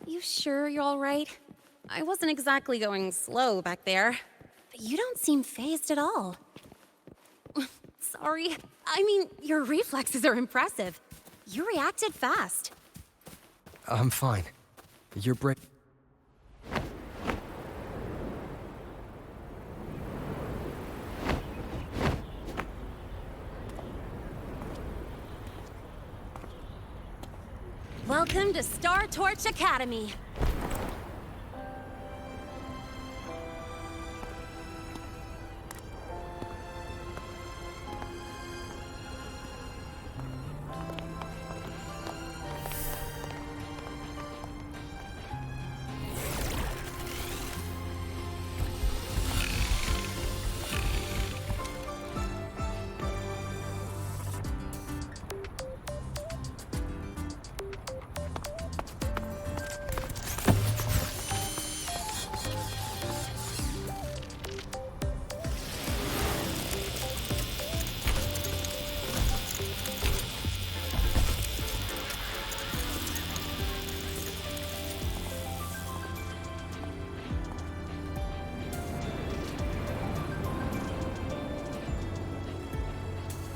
You sure you're all right? I wasn't exactly going slow back there, but you don't seem fazed at all. Sorry. I mean, your reflexes are impressive. You reacted fast. I'm fine. Your brain... Welcome to Star Torch Academy.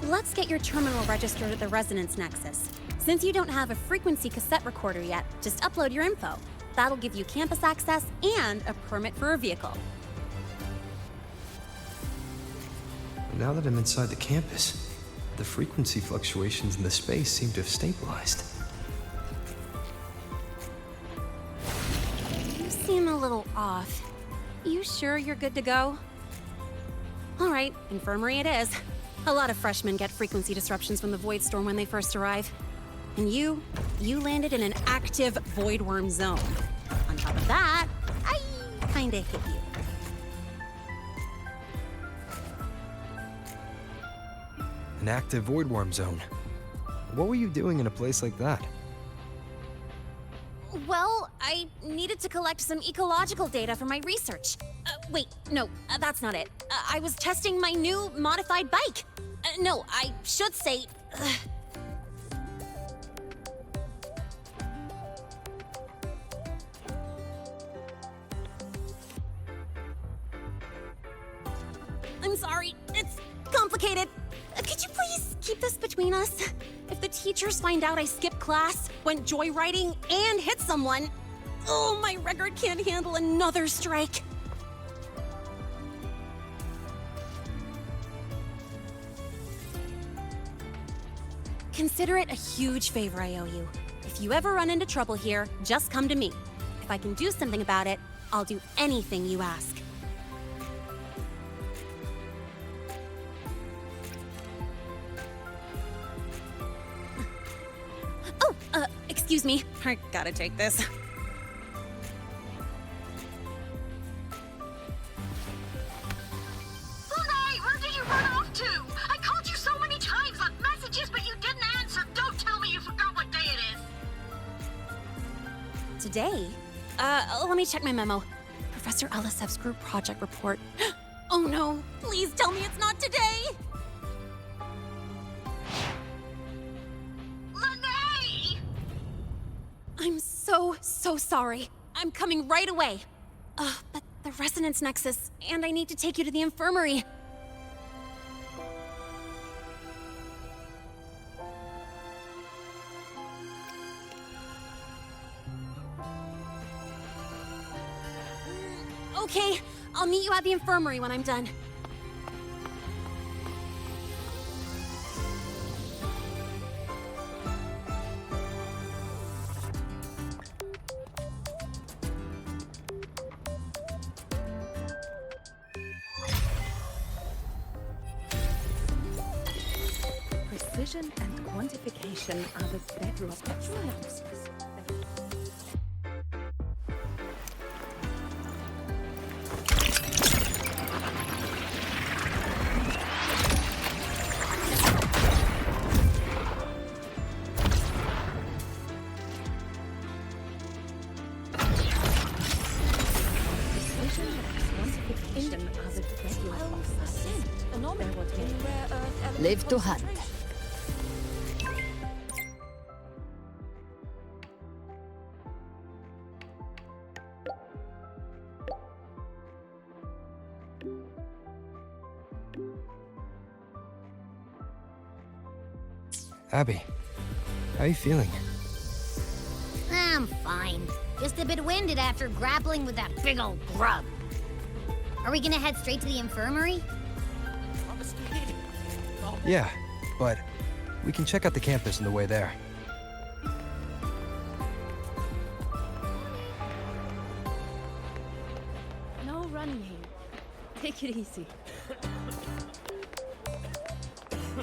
Let's get your terminal registered at the Resonance Nexus. Since you don't have a frequency cassette recorder yet, just upload your info. That'll give you campus access and a permit for a vehicle. Now that I'm inside the campus, the frequency fluctuations in the space seem to have stabilized. You seem a little off. You sure you're good to go? All right, infirmary it is. A lot of freshmen get frequency disruptions from the Void Storm when they first arrive. And you landed in an active Void Worm zone. On top of that, I kinda hit you. An active void worm zone. What were you doing in a place like that? Well, I needed to collect some ecological data for my research. Wait, no, that's not it. I was testing my new modified bike. No, I should say... I'm sorry, it's complicated. Could you please keep this between us? If the teachers find out I skipped class, went joyriding, and hit someone, oh, my record can't handle another strike. Consider it a huge favor I owe you. If you ever run into trouble here, just come to me. If I can do something about it, I'll do anything you ask. Oh, excuse me. I gotta take this. Lahai, where did you run off to? I called you so many times, left messages, but you didn't answer. Don't tell me you forgot what day it is. Today? Let me check my memo. Professor Elisev's group project report. Oh no, please tell me it's not today! Lahai! I'm so sorry. I'm coming right away. But the Resonance Nexus, and I need to take you to the infirmary. Okay, I'll meet you at the infirmary when I'm done. Precision and quantification are the bedrock of science. Precision and quantification are the bedrock of science. Live to hunt. Abby, how you feeling? I'm fine. Just a bit winded after grappling with that big old grub. Are we gonna head straight to the infirmary? Yeah, but we can check out the campus on the way there. No running here. Take it easy.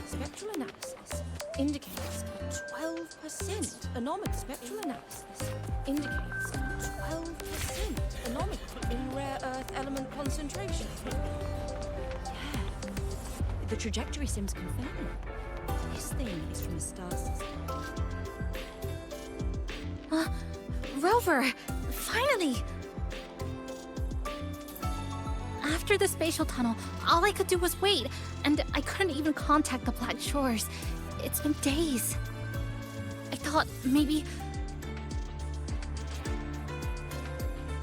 Spectral analysis indicates a 12% anomaly. Spectral analysis indicates a 12% anomaly in rare earth element concentration. Yeah, the trajectory sims confirm it. This thing is from a star system. Rover! Finally! After the spatial tunnel, all I could do was wait, and I couldn't even contact the Black Shores. It's been days. I thought maybe...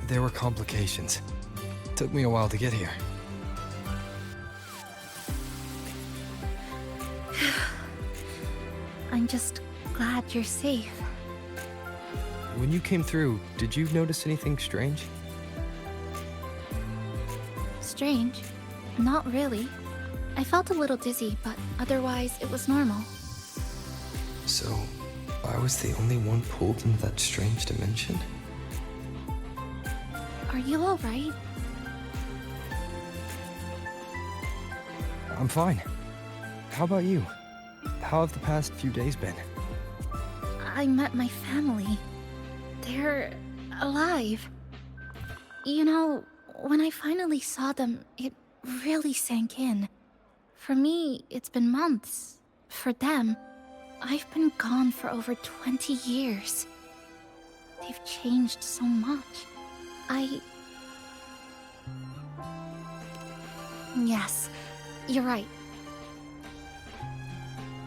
There were complications. Took me a while to get here. I'm just glad you're safe. When you came through, did you notice anything strange? Strange? Not really. I felt a little dizzy, but otherwise it was normal. So, I was the only one pulled into that strange dimension? Are you alright? I'm fine. How about you? How have the past few days been? I met my family. They're alive. You know, when I finally saw them, it really sank in. For me, it's been months. For them, I've been gone for over 20 years. They've changed so much. Yes, you're right.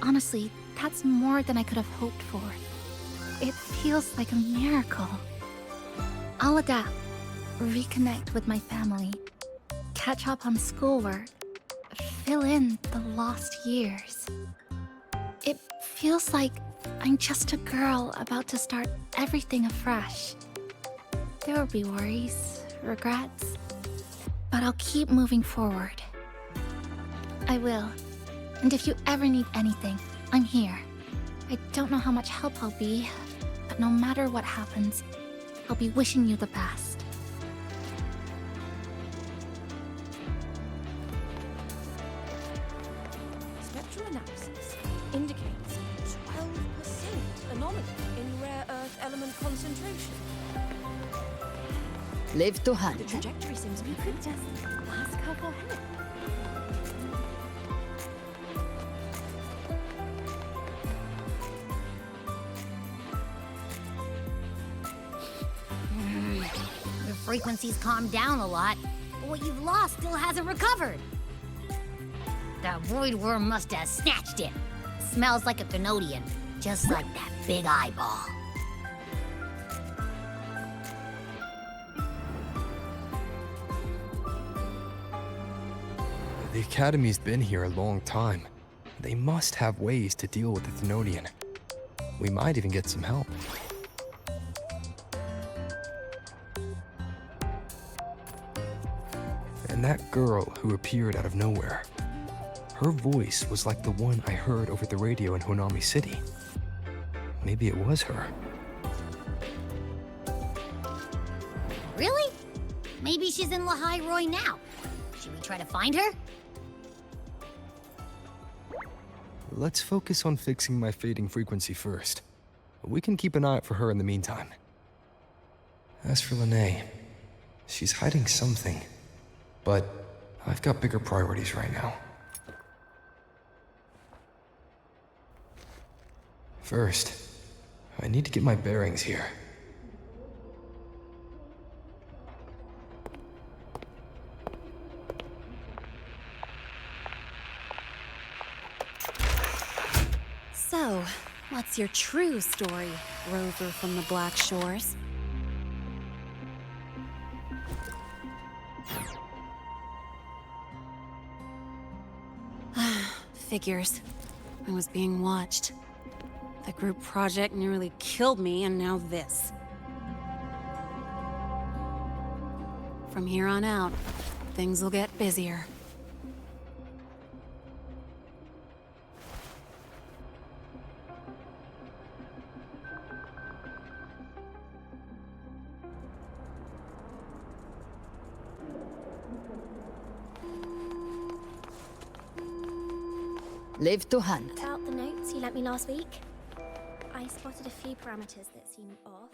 Honestly, that's more than I could have hoped for. It feels like a miracle. I'll adapt, reconnect with my family, catch up on schoolwork, fill in the lost years. It feels like I'm just a girl about to start everything afresh. There will be worries, regrets, but I'll keep moving forward. I will. And if you ever need anything, I'm here. I don't know how much help I'll be, but no matter what happens, I'll be wishing you the best. Spectral analysis indicates 12% anomaly in rare earth element concentration. Live to hunt. The trajectory seems we could just ask her for help. The frequency's calmed down a lot, but what you've lost still hasn't recovered. That void worm must have snatched it. Smells like a Thenodian, just like that big eyeball. The Academy's been here a long time. They must have ways to deal with the Thenodian. We might even get some help. And that girl who appeared out of nowhere. Her voice was like the one I heard over the radio in Honami City. Maybe it was her. Really? Maybe she's in Lahai-Roi now. Should we try to find her? Let's focus on fixing my fading frequency first. We can keep an eye out for her in the meantime. As for Lene, she's hiding something. But I've got bigger priorities right now. First, I need to get my bearings here. So, what's your true story, Rover from the Black Shores? Figures. I was being watched. The group project nearly killed me, and now this. From here on out, things will get busier. Live to hunt. About the notes you lent me last week, I spotted a few parameters that seem off.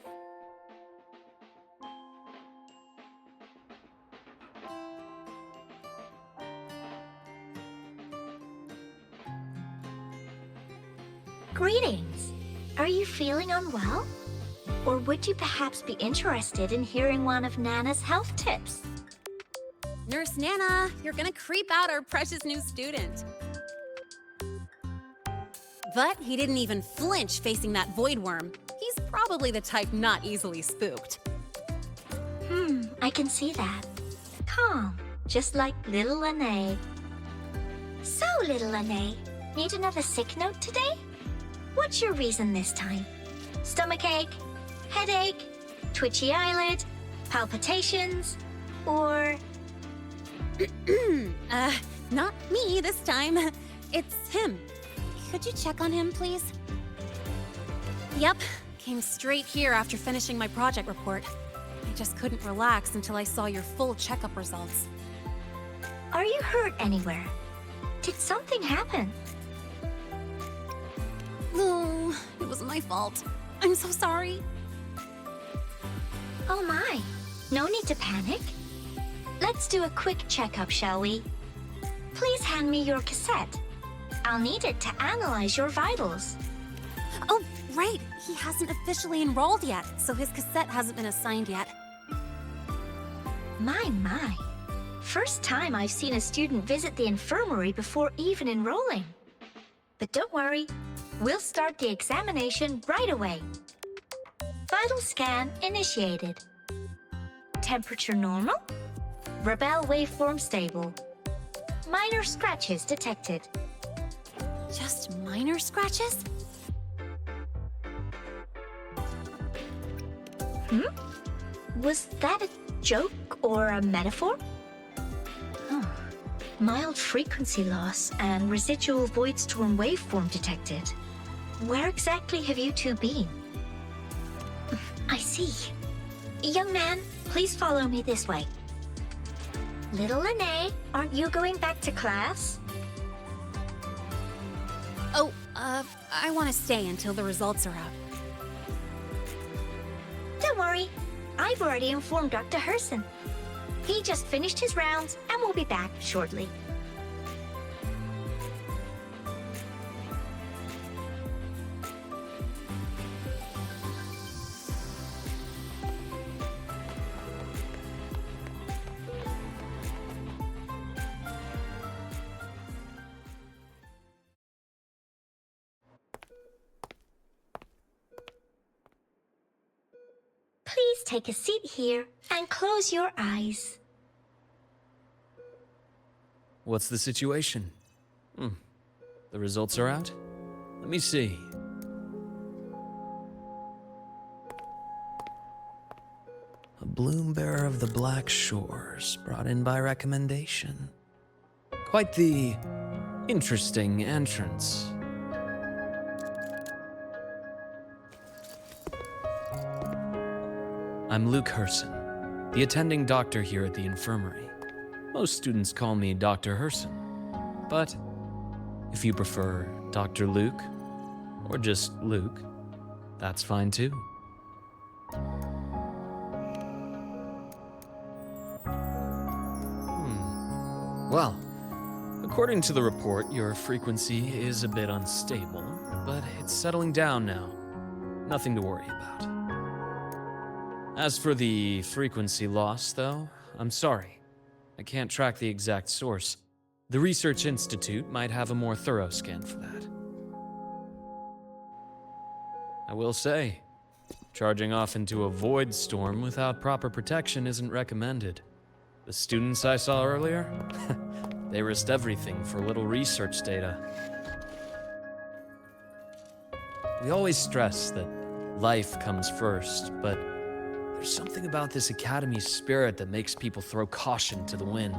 Greetings. Are you feeling unwell? Or would you perhaps be interested in hearing one of Nana's health tips? Nurse Nana, you're gonna creep out our precious new student. But he didn't even flinch facing that void worm. He's probably the type not easily spooked. I can see that. Calm, just like little Lene. So, little Lene, need another sick note today? What's your reason this time? Stomachache? Headache? Twitchy eyelid? Palpitations? Or... Not me this time. It's him. Could you check on him, please? Yep, came straight here after finishing my project report. I just couldn't relax until I saw your full checkup results. Are you hurt anywhere? Did something happen? No, it was my fault. I'm so sorry. Oh my, no need to panic. Let's do a quick checkup, shall we? Please hand me your cassette. I'll need it to analyze your vitals. Oh, right. He hasn't officially enrolled yet, so his cassette hasn't been assigned yet. My. First time I've seen a student visit the infirmary before even enrolling. But don't worry, we'll start the examination right away. Vital scan initiated. Temperature normal. Rebel waveform stable. Minor scratches detected. Just minor scratches? Was that a joke or a metaphor? Mild frequency loss and residual void storm waveform detected. Where exactly have you two been? I see. Young man, please follow me this way. Little Lene, aren't you going back to class? Oh, I want to stay until the results are out. Don't worry, I've already informed Dr. Herson. He just finished his rounds and will be back shortly. Please take a seat here and close your eyes. What's the situation? The results are out? Let me see. A bloom bearer of the Black Shores, brought in by recommendation. Quite the interesting entrance. I'm Luke Herson, the attending doctor here at the infirmary. Most students call me Dr. Herson, but if you prefer Dr. Luke, or just Luke, that's fine too. Well, according to the report, your frequency is a bit unstable, but it's settling down now. Nothing to worry about. As for the frequency loss, though, I'm sorry. I can't track the exact source. The Research Institute might have a more thorough scan for that. I will say, charging off into a void storm without proper protection isn't recommended. The students I saw earlier, they risked everything for a little research data. We always stress that life comes first, but there's something about this academy spirit that makes people throw caution to the wind.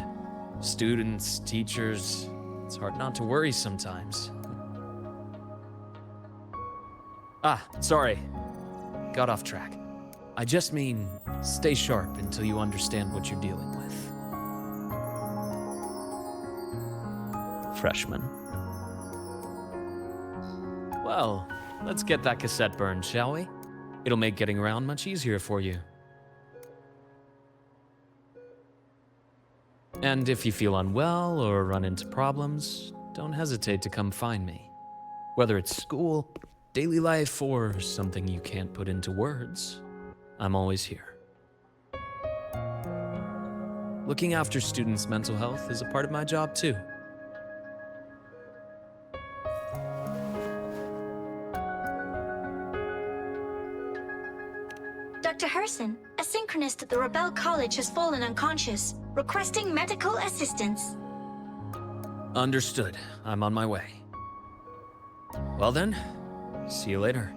Students, teachers, it's hard not to worry sometimes. Sorry. Got off track. I just mean, stay sharp until you understand what you're dealing with. Freshman. Well, let's get that cassette burned, shall we? It'll make getting around much easier for you. And if you feel unwell or run into problems, don't hesitate to come find me. Whether it's school, daily life, or something you can't put into words, I'm always here. Looking after students' mental health is a part of my job too. Dr. Herson, a synchronist at the Rebel College has fallen unconscious, requesting medical assistance. Understood. I'm on my way. Well then, see you later.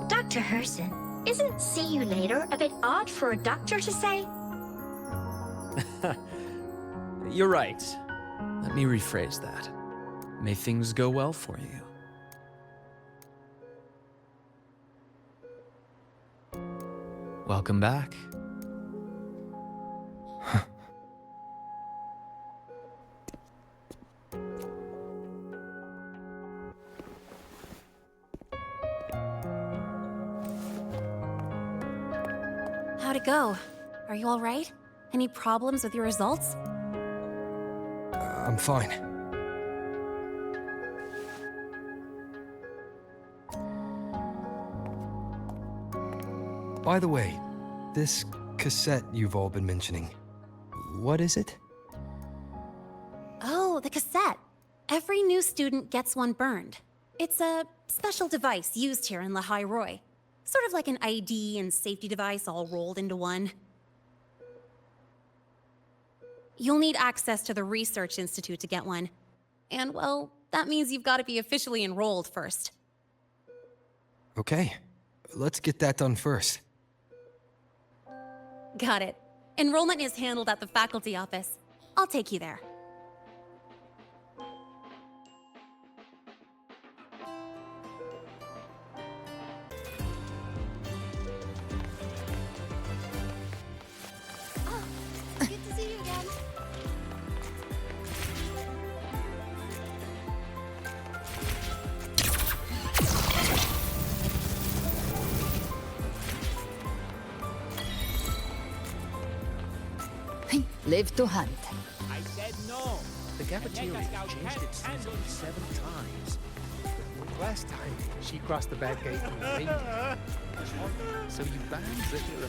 Dr. Herson, isn't see you later a bit odd for a doctor to say? You're right. Let me rephrase that. May things go well for you. Welcome back. How'd it go? Are you all right? Any problems with your results? I'm fine. By the way, this cassette you've all been mentioning, what is it? Oh, the cassette. Every new student gets one burned. It's a special device used here in Lahai-Roi. Sort of like an ID and safety device all rolled into one. You'll need access to the Research Institute to get one. And, well, that means you've got to be officially enrolled first. Okay, let's get that done first. Got it. Enrollment is handled at the faculty office. I'll take you there. Good to see you again. Live to hunt. I said no. The cafeteria changed its season 7 times. Last time, she crossed the back gate and raided it. So you banned the hero.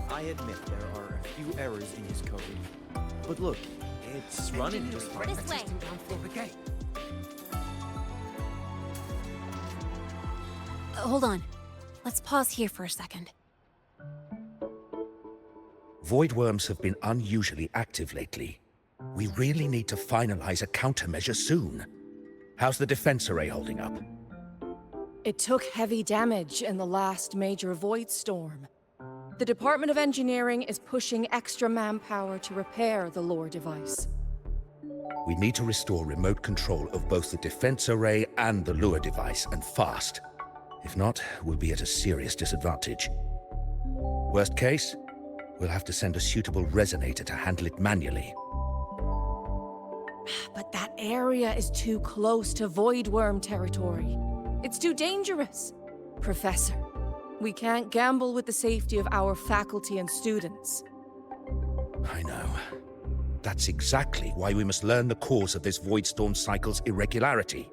I admit there are a few errors in his code. But look, it's running just fine. This way. Down for the gate. Hold on. Let's pause here for a second. Void worms have been unusually active lately. We really need to finalize a countermeasure soon. How's the defense array holding up? It took heavy damage in the last major void storm. The Department of Engineering is pushing extra manpower to repair the lore device. We need to restore remote control of both the defense array and the lure device, and fast. If not, we'll be at a serious disadvantage. Worst case, we'll have to send a suitable resonator to handle it manually. But that area is too close to void worm territory. It's too dangerous. Professor, we can't gamble with the safety of our faculty and students. I know. That's exactly why we must learn the cause of this void storm cycle's irregularity.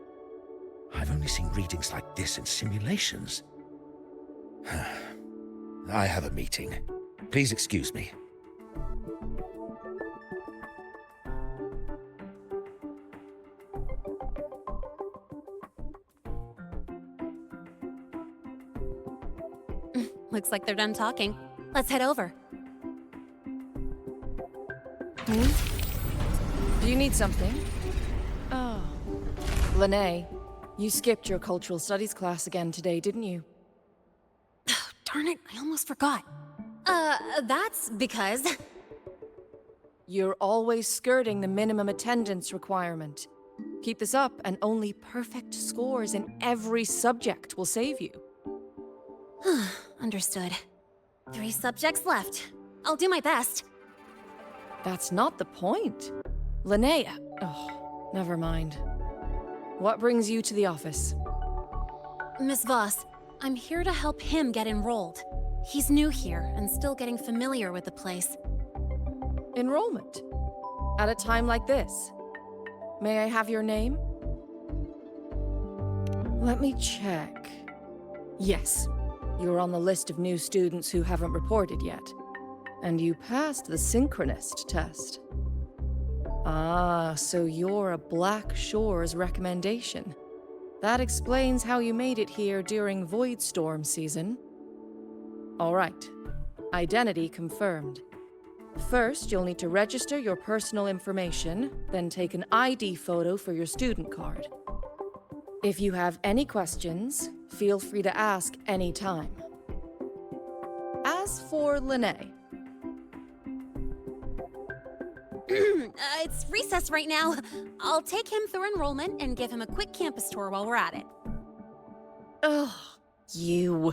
I've only seen readings like this in simulations. I have a meeting. Please excuse me. Looks like they're done talking. Let's head over. Do you need something? Oh. Lene, you skipped your cultural studies class again today, didn't you? Darn it, I almost forgot. That's because... You're always skirting the minimum attendance requirement. Keep this up, and only perfect scores in every subject will save you. Understood. 3 subjects left. I'll do my best. That's not the point. Linnea. Oh, never mind. What brings you to the office? Miss Voss, I'm here to help him get enrolled. He's new here and still getting familiar with the place. Enrollment? At a time like this? May I have your name? Let me check. Yes, you're on the list of new students who haven't reported yet. And you passed the synchronist test. Ah, so you're a Black Shores recommendation. That explains how you made it here during Void Storm season. All right. Identity confirmed. First, you'll need to register your personal information, then take an ID photo for your student card. If you have any questions, feel free to ask any time. As for Lene... It's recess right now. I'll take him through enrollment and give him a quick campus tour while we're at it. Ugh, you.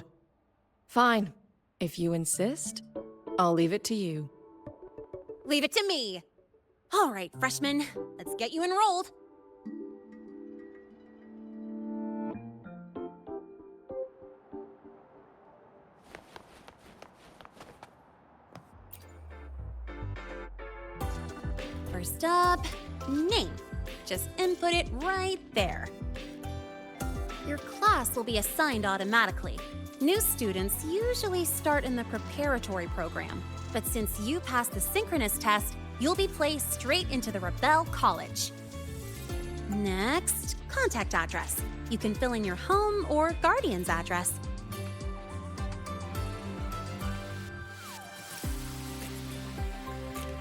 Fine. If you insist, I'll leave it to you. Leave it to me. All right, freshmen, let's get you enrolled. First up, name. Just input it right there. Your class will be assigned automatically. New students usually start in the preparatory program, but since you passed the synchronous test, you'll be placed straight into the Rebel College. Next, contact address. You can fill in your home or guardian's address.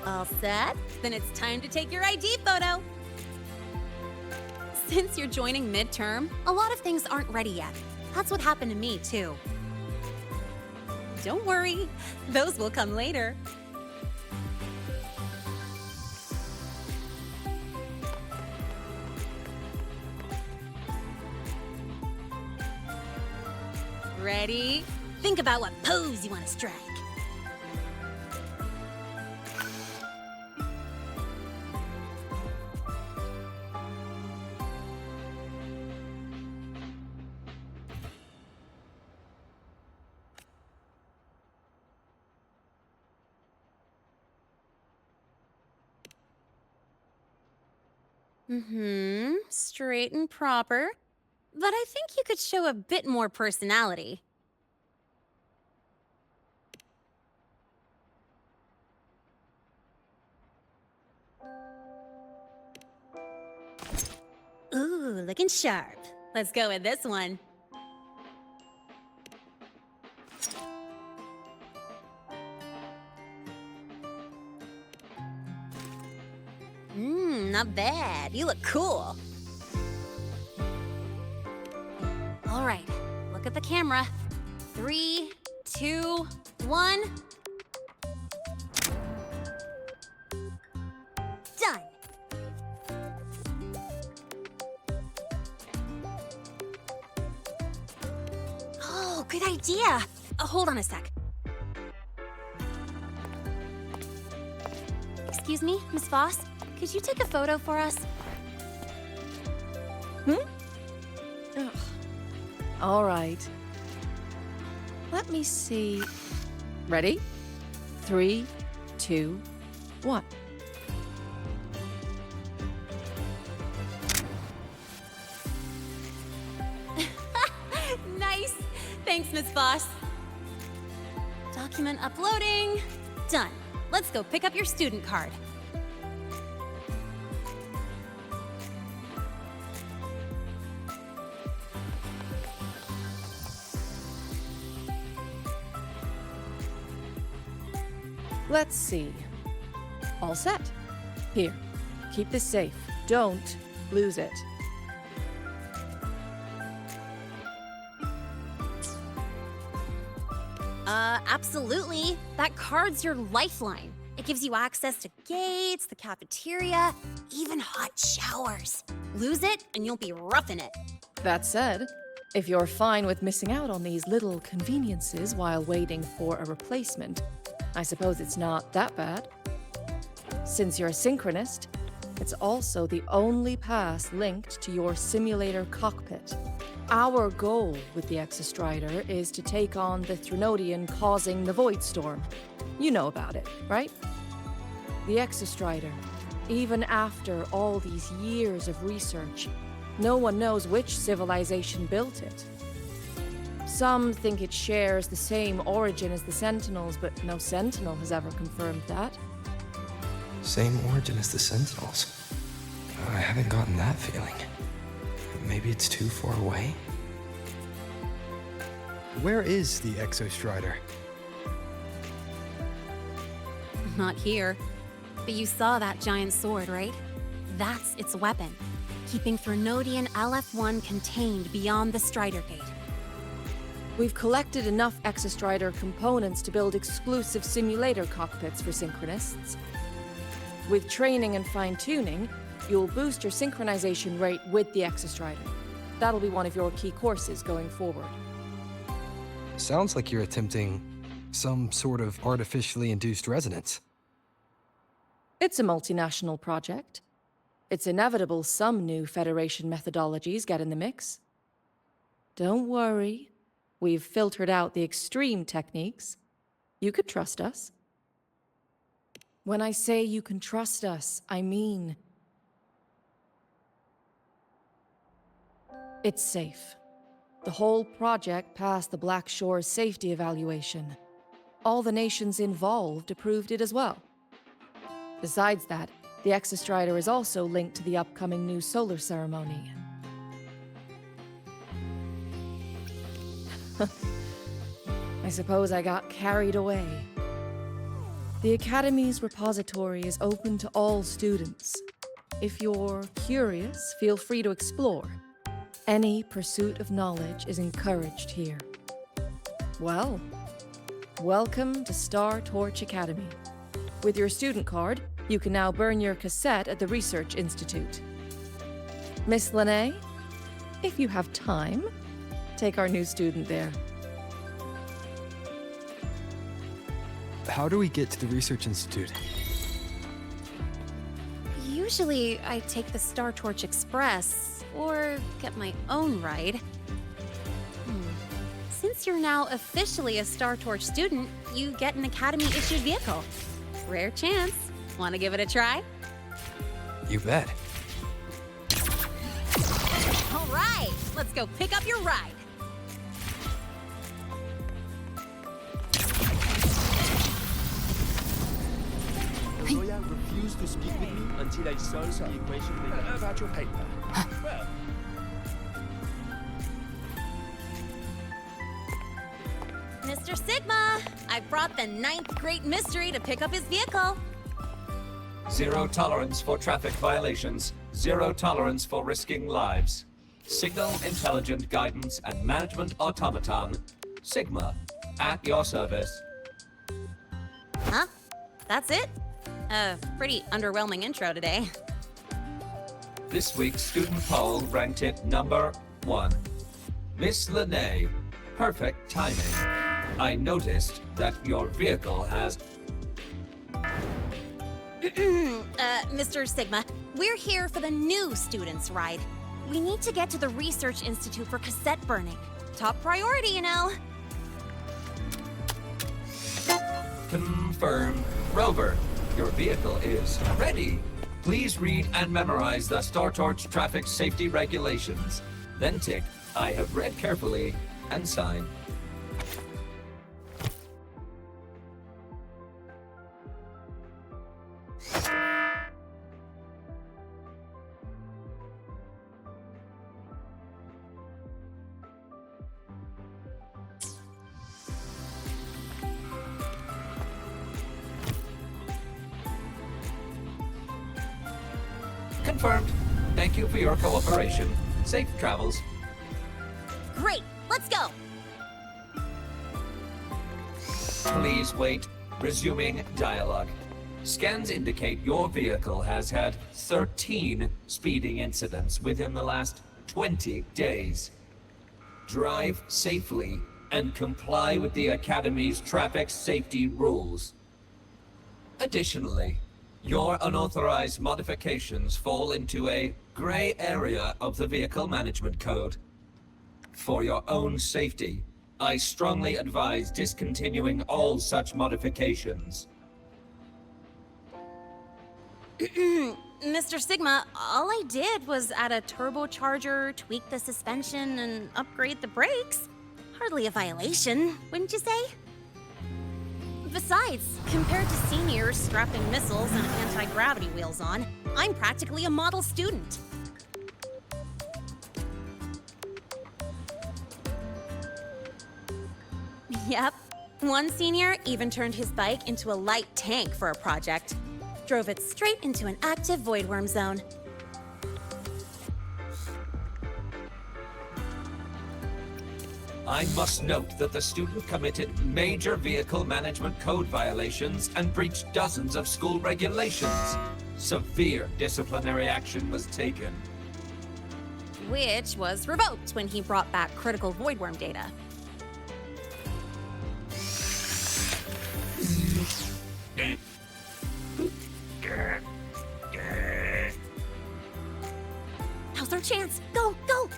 All set? Then it's time to take your ID photo. Since you're joining midterm, a lot of things aren't ready yet. That's what happened to me, too. Don't worry, those will come later. Ready? Think about what pose you want to strike. Straight and proper. But I think you could show a bit more personality. Ooh, looking sharp. Let's go with this one. Not bad. You look cool. All right, look at the camera. 3, 2, 1. Done. Oh, good idea. Hold on a sec. Excuse me, Miss Voss? Could you take a photo for us? Ugh. All right. Let me see. Ready? 3, 2, 1. Thanks, Miss Boss. Document uploading. Done. Let's go pick up your student card. Let's see. All set. Here, keep this safe. Don't lose it. Absolutely. That card's your lifeline. It gives you access to gates, the cafeteria, even hot showers. Lose it, and you'll be roughing it. That said, if you're fine with missing out on these little conveniences while waiting for a replacement, I suppose it's not that bad. Since you're a synchronist, it's also the only pass linked to your simulator cockpit. Our goal with the Exostrider is to take on the Threnodian causing the Void Storm. You know about it, right? The Exostrider, even after all these years of research, no one knows which civilization built it. Some think it shares the same origin as the Sentinels, but no Sentinel has ever confirmed that. Same origin as the Sentinels. I haven't gotten that feeling. Maybe it's too far away? Where is the Exostrider? Not here. But you saw that giant sword, right? That's its weapon, keeping Threnodian LF-1 contained beyond the Strider Gate. We've collected enough Exostrider components to build exclusive simulator cockpits for synchronists. With training and fine-tuning, you'll boost your synchronization rate with the Exostrider. That'll be one of your key courses going forward. Sounds like you're attempting some sort of artificially induced resonance. It's a multinational project. It's inevitable some new Federation methodologies get in the mix. Don't worry. We've filtered out the extreme techniques. You could trust us. When I say you can trust us, I mean it's safe. The whole project passed the Black Shore's safety evaluation. All the nations involved approved it as well. Besides that, the Exostrider is also linked to the upcoming new solar ceremony. I suppose I got carried away. The Academy's repository is open to all students. If you're curious, feel free to explore. Any pursuit of knowledge is encouraged here. Well, welcome to Star Torch Academy. With your student card, you can now burn your cassette at the Research Institute. Miss Lene, if you have time, take our new student there. How do we get to the Research Institute? Usually, I take the Star Torch Express, or get my own ride. Since you're now officially a Star Torch student, you get an Academy-issued vehicle. Rare chance. Want to give it a try? You bet. All right, let's go pick up your ride. The lawyer refused to speak with me until I solved the equation about your paper. Well, Mr. Sigma, I brought the 9th Great Mystery to pick up his vehicle. Zero tolerance for traffic violations. Zero tolerance for risking lives. Signal intelligent guidance and management automaton. Sigma, at your service. Huh? That's it? Pretty underwhelming intro today. This week's student poll ranked it number 1. Miss Lene, perfect timing. I noticed that your vehicle has... Mr. Sigma, we're here for the new students' ride. We need to get to the Research Institute for cassette burning. Top priority, you know. Confirmed. Rover, your vehicle is ready. Please read and memorize the Star Torch traffic safety regulations. Then tick, I have read carefully, and sign. Confirmed. Thank you for your cooperation. Safe travels. Great, let's go! Please wait. Resuming dialogue. Scans indicate your vehicle has had 13 speeding incidents within the last 20 days. Drive safely and comply with the Academy's traffic safety rules. Additionally, your unauthorized modifications fall into a gray area of the Vehicle Management Code. For your own safety, I strongly advise discontinuing all such modifications. Mr. Sigma, all I did was add a turbocharger, tweak the suspension, and upgrade the brakes. Hardly a violation, wouldn't you say? Besides, compared to seniors strapping missiles and anti-gravity wheels on, I'm practically a model student. Yep. One senior even turned his bike into a light tank for a project. Drove it straight into an active voidworm zone. I must note that the student committed major vehicle management code violations and breached dozens of school regulations. Severe disciplinary action was taken. Which was revoked when he brought back critical voidworm data. Now's our chance. Go, go!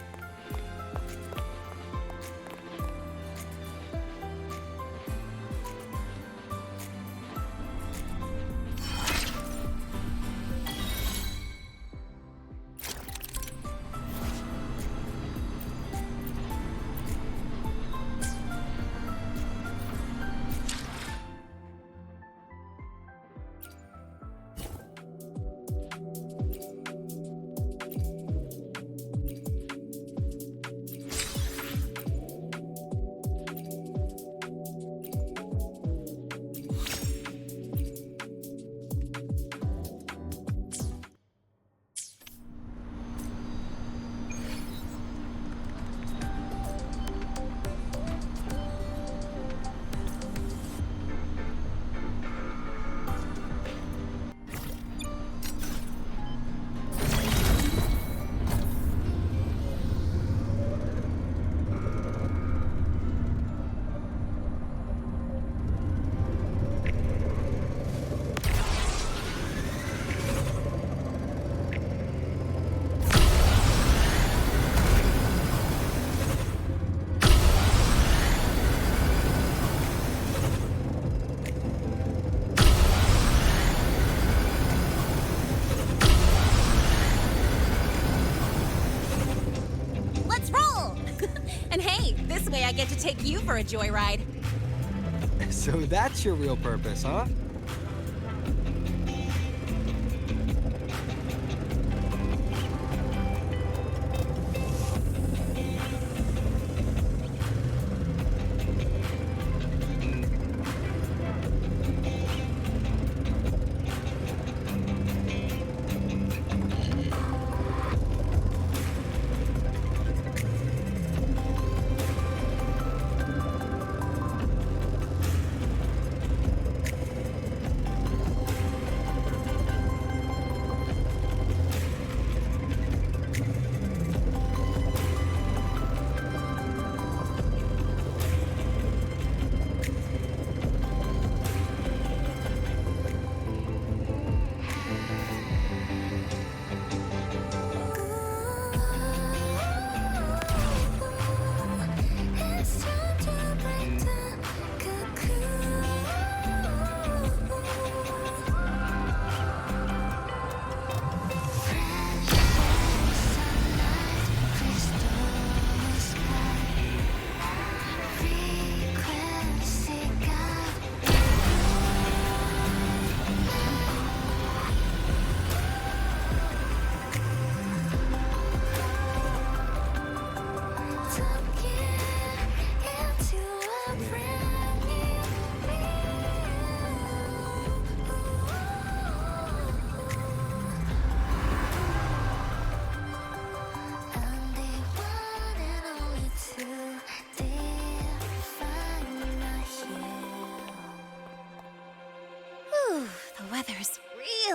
I get to take you for a joyride. So that's your real purpose, huh?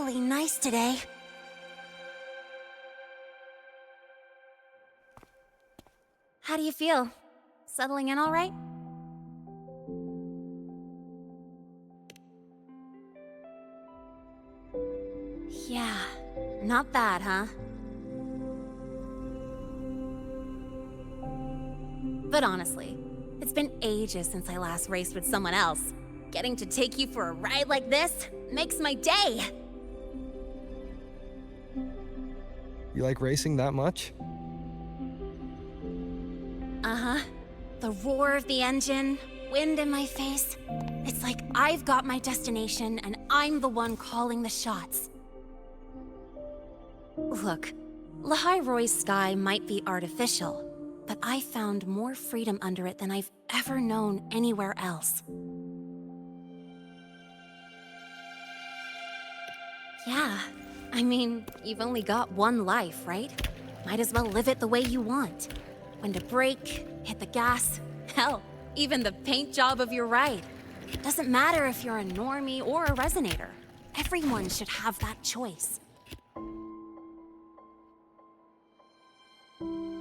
really nice today. How do you feel? Settling in all right? Yeah, not bad, huh? But honestly, it's been ages since I last raced with someone else. Getting to take you for a ride like this makes my day! You like racing that much? Uh-huh. The roar of the engine, wind in my face. It's like I've got my destination and I'm the one calling the shots. Look, Lahai-Roi's sky might be artificial, but I found more freedom under it than I've ever known anywhere else. Yeah, I mean, you've only got one life, right? Might as well live it the way you want. When to brake, hit the gas, hell, even the paint job of your ride. Doesn't matter if you're a normie or a resonator. Everyone should have that choice.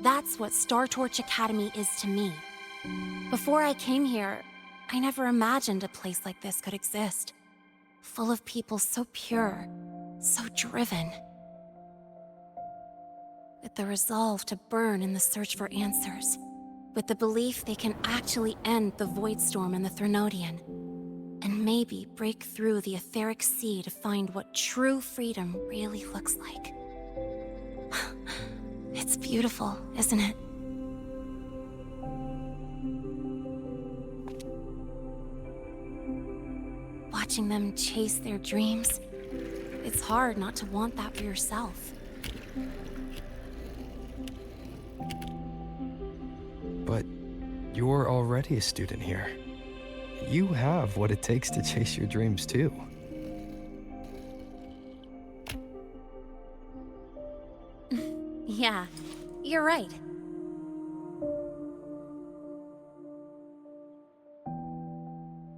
That's what Star Torch Academy is to me. Before I came here, I never imagined a place like this could exist. Full of people so pure, so driven. With the resolve to burn in the search for answers. With the belief they can actually end the Void Storm and the Threnodian. And maybe break through the etheric sea to find what true freedom really looks like. It's beautiful, isn't it? Watching them chase their dreams, it's hard not to want that for yourself. But you're already a student here. You have what it takes to chase your dreams too. Yeah, you're right.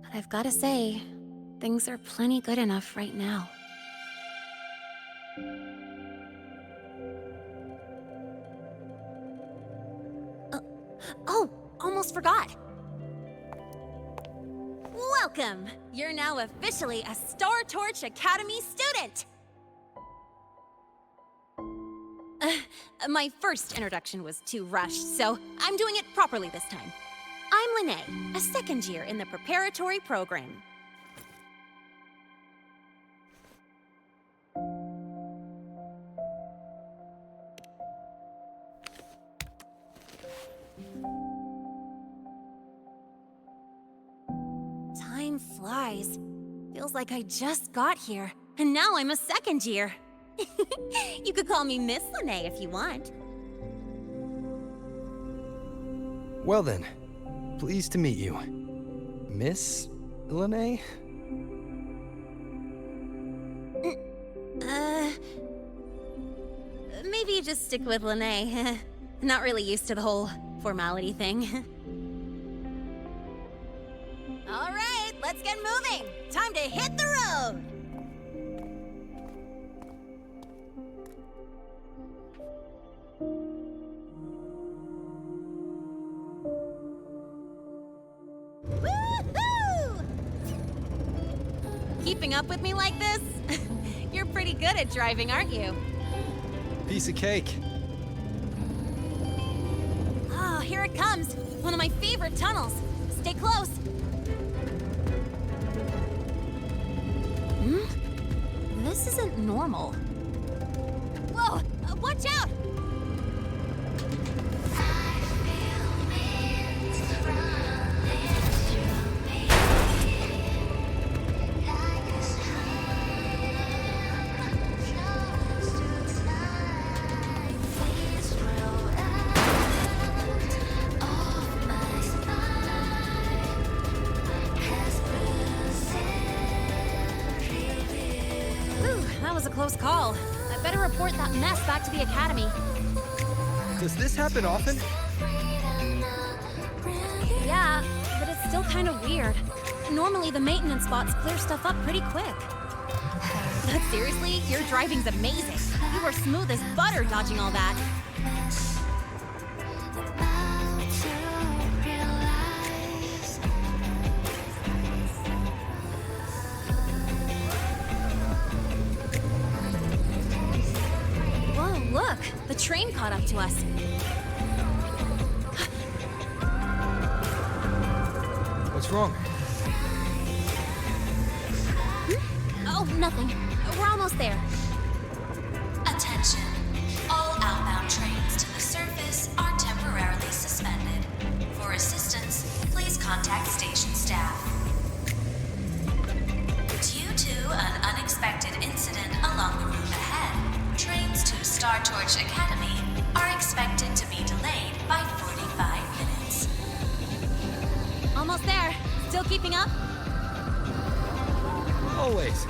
But I've gotta say, things are plenty good enough right now. Oh, almost forgot. Welcome! You're now officially a Star Torch Academy student! My first introduction was too rushed, so I'm doing it properly this time. I'm Lene, a second year in the preparatory program. Time flies. Feels like I just got here, and now I'm a second year. You could call me Miss Lene if you want. Well then, pleased to meet you. Miss Lene? Maybe just stick with Lene. Not really used to the whole formality thing. All right, let's get moving. Time to hit the road. Woohoo! Keeping up with me like this? You're pretty good at driving, aren't you? Piece of cake. Oh, here it comes. One of my favorite tunnels. Stay close. This isn't normal. Whoa! Watch out! That was a close call. I better report that mess back to the academy. Does this happen often? Yeah, but it's still kind of weird. Normally the maintenance bots clear stuff up pretty quick. But seriously, your driving's amazing. You were smooth as butter dodging all that. Whoa, look! The train caught up to us. What's wrong? Oh, nothing. We're almost there. Attention. All outbound trains to the surface are temporarily suspended. For assistance, please contact station staff. Due to an unexpected incident along the route ahead, trains to Star Torch Academy are expected to be delayed by 45 minutes. Almost there. Still keeping up? Always.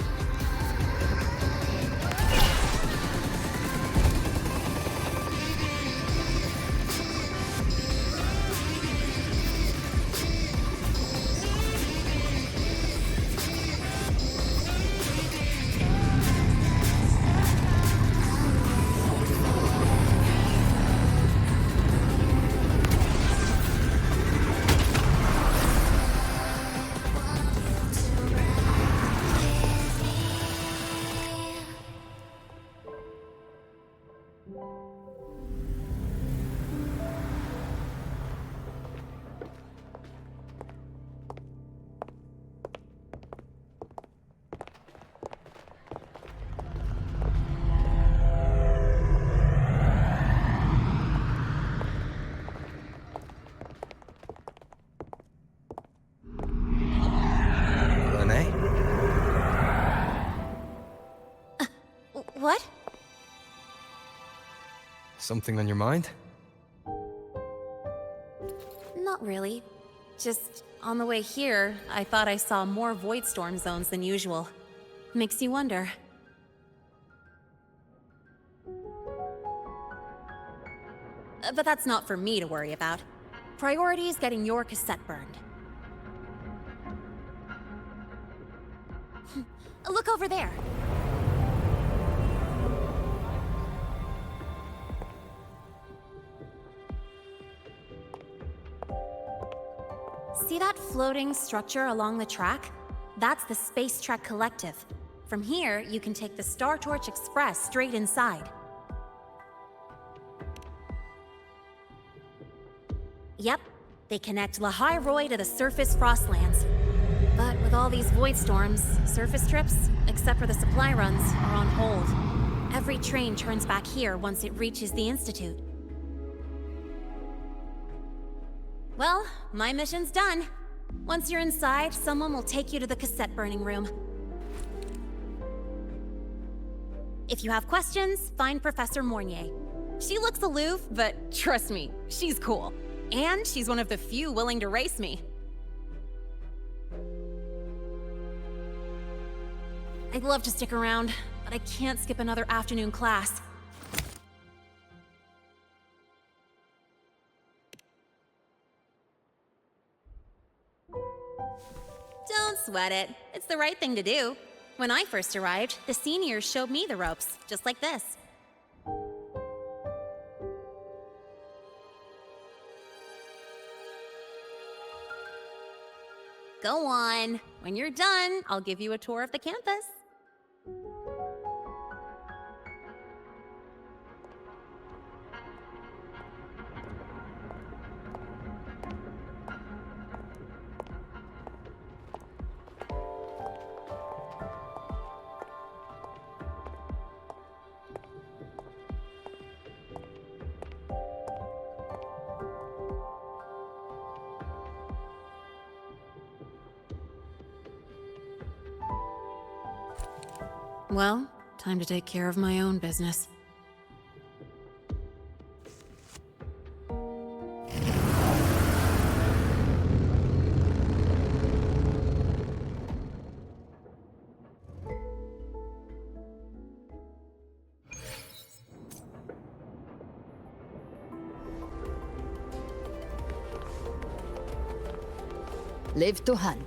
What? Something on your mind? Not really. Just on the way here, I thought I saw more void storm zones than usual. Makes you wonder. But that's not for me to worry about. Priority is getting your cassette burned. Look over there. See that floating structure along the track? That's the Space Trek Collective. From here, you can take the Star Torch Express straight inside. Yep, they connect Lahai-Roi to the surface Frostlands. But with all these void storms, surface trips, except for the supply runs, are on hold. Every train turns back here once it reaches the Institute. Well, my mission's done. Once you're inside, someone will take you to the cassette burning room. If you have questions, find Professor Mornier. She looks aloof, but trust me, she's cool. And she's one of the few willing to race me. I'd love to stick around, but I can't skip another afternoon class. Don't sweat it. It's the right thing to do. When I first arrived, the seniors showed me the ropes, just like this. Go on. When you're done, I'll give you a tour of the campus. Well, time to take care of my own business. Live to hunt.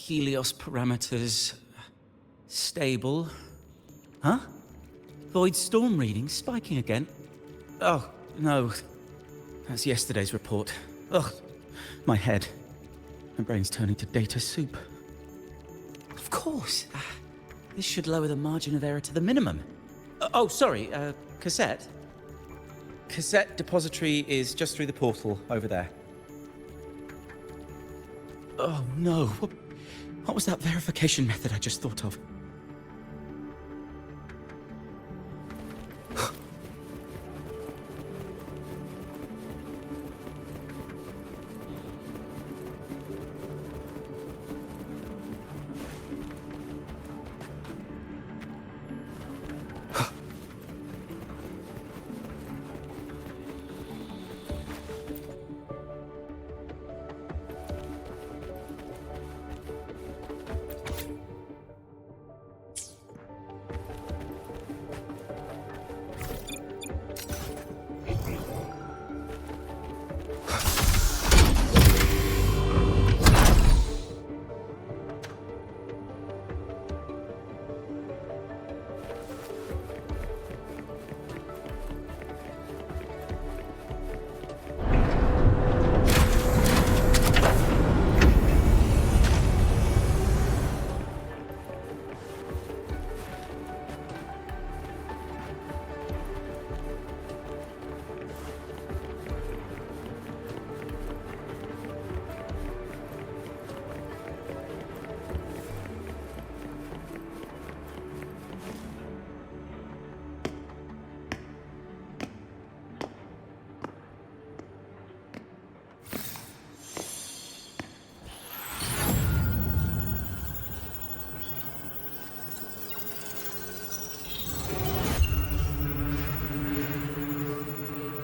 Helios parameters... stable. Huh? Void storm readings spiking again? Oh, no. That's yesterday's report. Ugh, my head. My brain's turning to data soup. Of course. This should lower the margin of error to the minimum. Oh, sorry, cassette. Cassette depository is just through the portal over there. Oh no, what was that verification method I just thought of?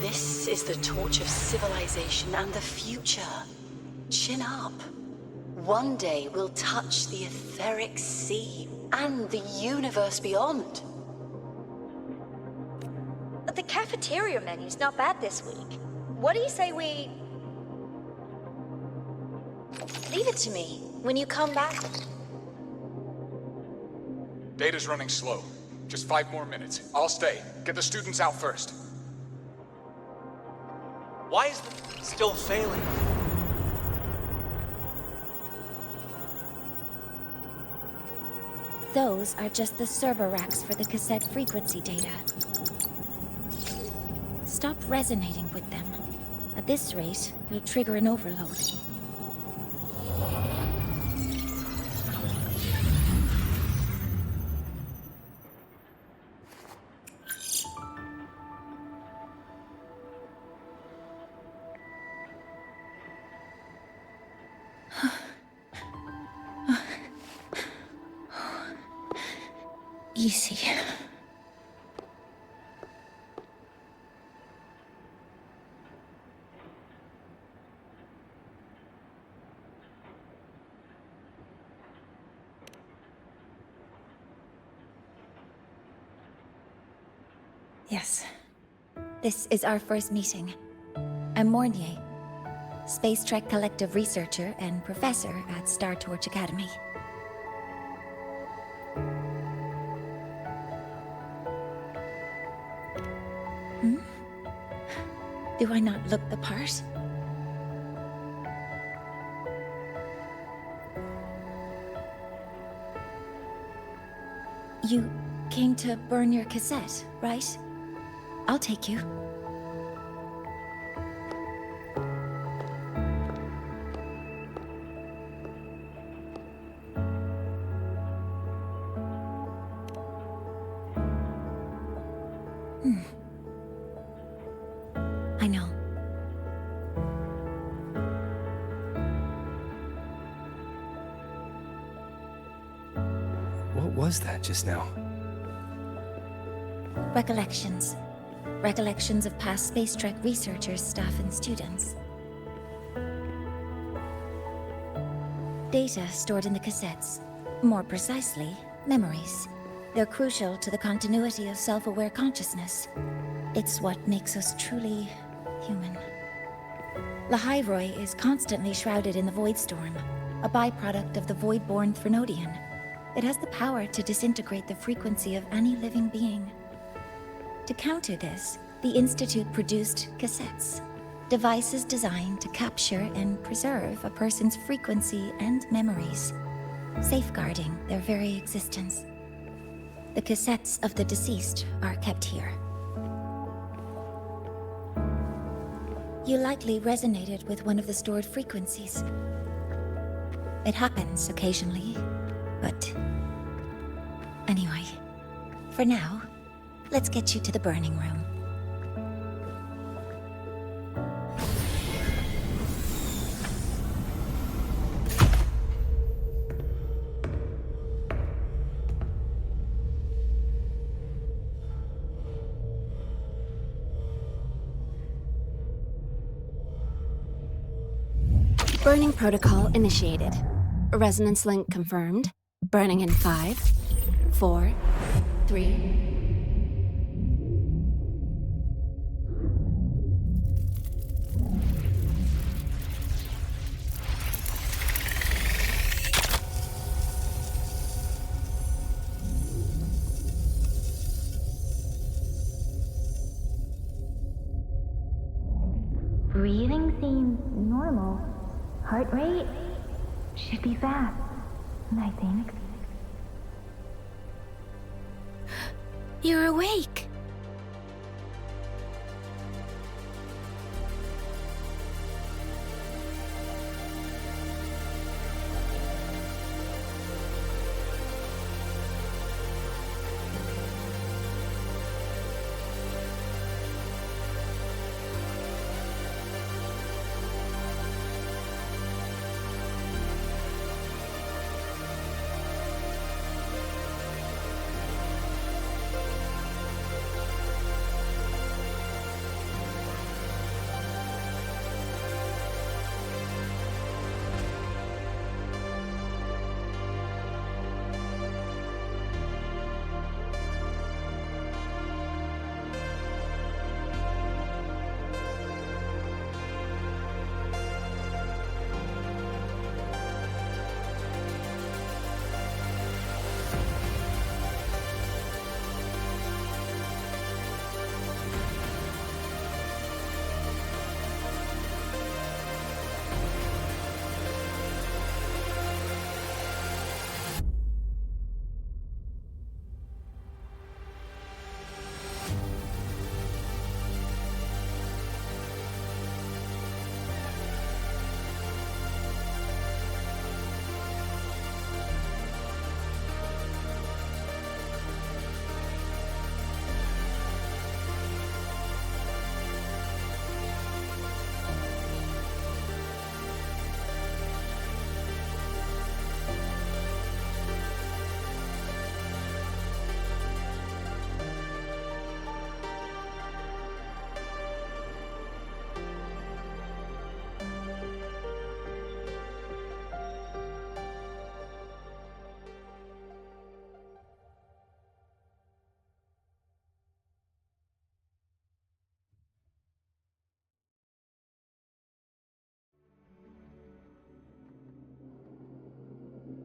This is the torch of civilization and the future. Chin up. One day we'll touch the etheric sea and the universe beyond. The cafeteria menu's not bad this week. What do you say we... Leave it to me. When you come back... Data's running slow. Just 5 more minutes. I'll stay. Get the students out first. Why is it still failing? Those are just the server racks for the cassette frequency data. Stop resonating with them. At this rate, you'll trigger an overload. Easy. Yes. This is our first meeting. I'm Mornier, Space Trek Collective researcher and professor at Star Torch Academy. Do I not look the part? You came to burn your cassette, right? I'll take you. I know. What was that just now? Recollections. Recollections of past Space Trek researchers, staff, and students. Data stored in the cassettes. More precisely, memories. They're crucial to the continuity of self-aware consciousness. It's what makes us truly human. Lahai-Roi is constantly shrouded in the void storm, a byproduct of the void-born Threnodian. It has the power to disintegrate the frequency of any living being. To counter this, the Institute produced cassettes, devices designed to capture and preserve a person's frequency and memories, safeguarding their very existence. The cassettes of the deceased are kept here. You likely resonated with one of the stored frequencies. It happens occasionally, but... Anyway, for now, let's get you to the burning room. Burning protocol initiated. Resonance link confirmed. Burning in 5, 4, 3... Breathing seems normal. Heart rate should be fast, I think. You're awake.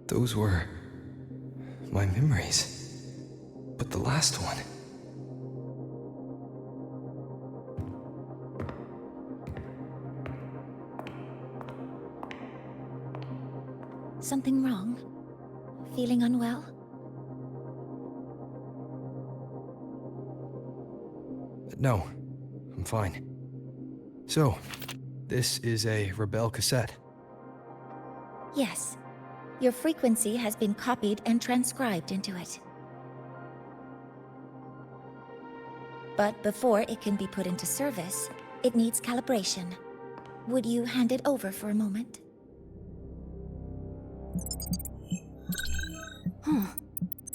Those were my memories. But the last one... Something wrong? Feeling unwell? No, I'm fine. So, this is a Rebel cassette. Yes. Your frequency has been copied and transcribed into it. But before it can be put into service, it needs calibration. Would you hand it over for a moment? Huh.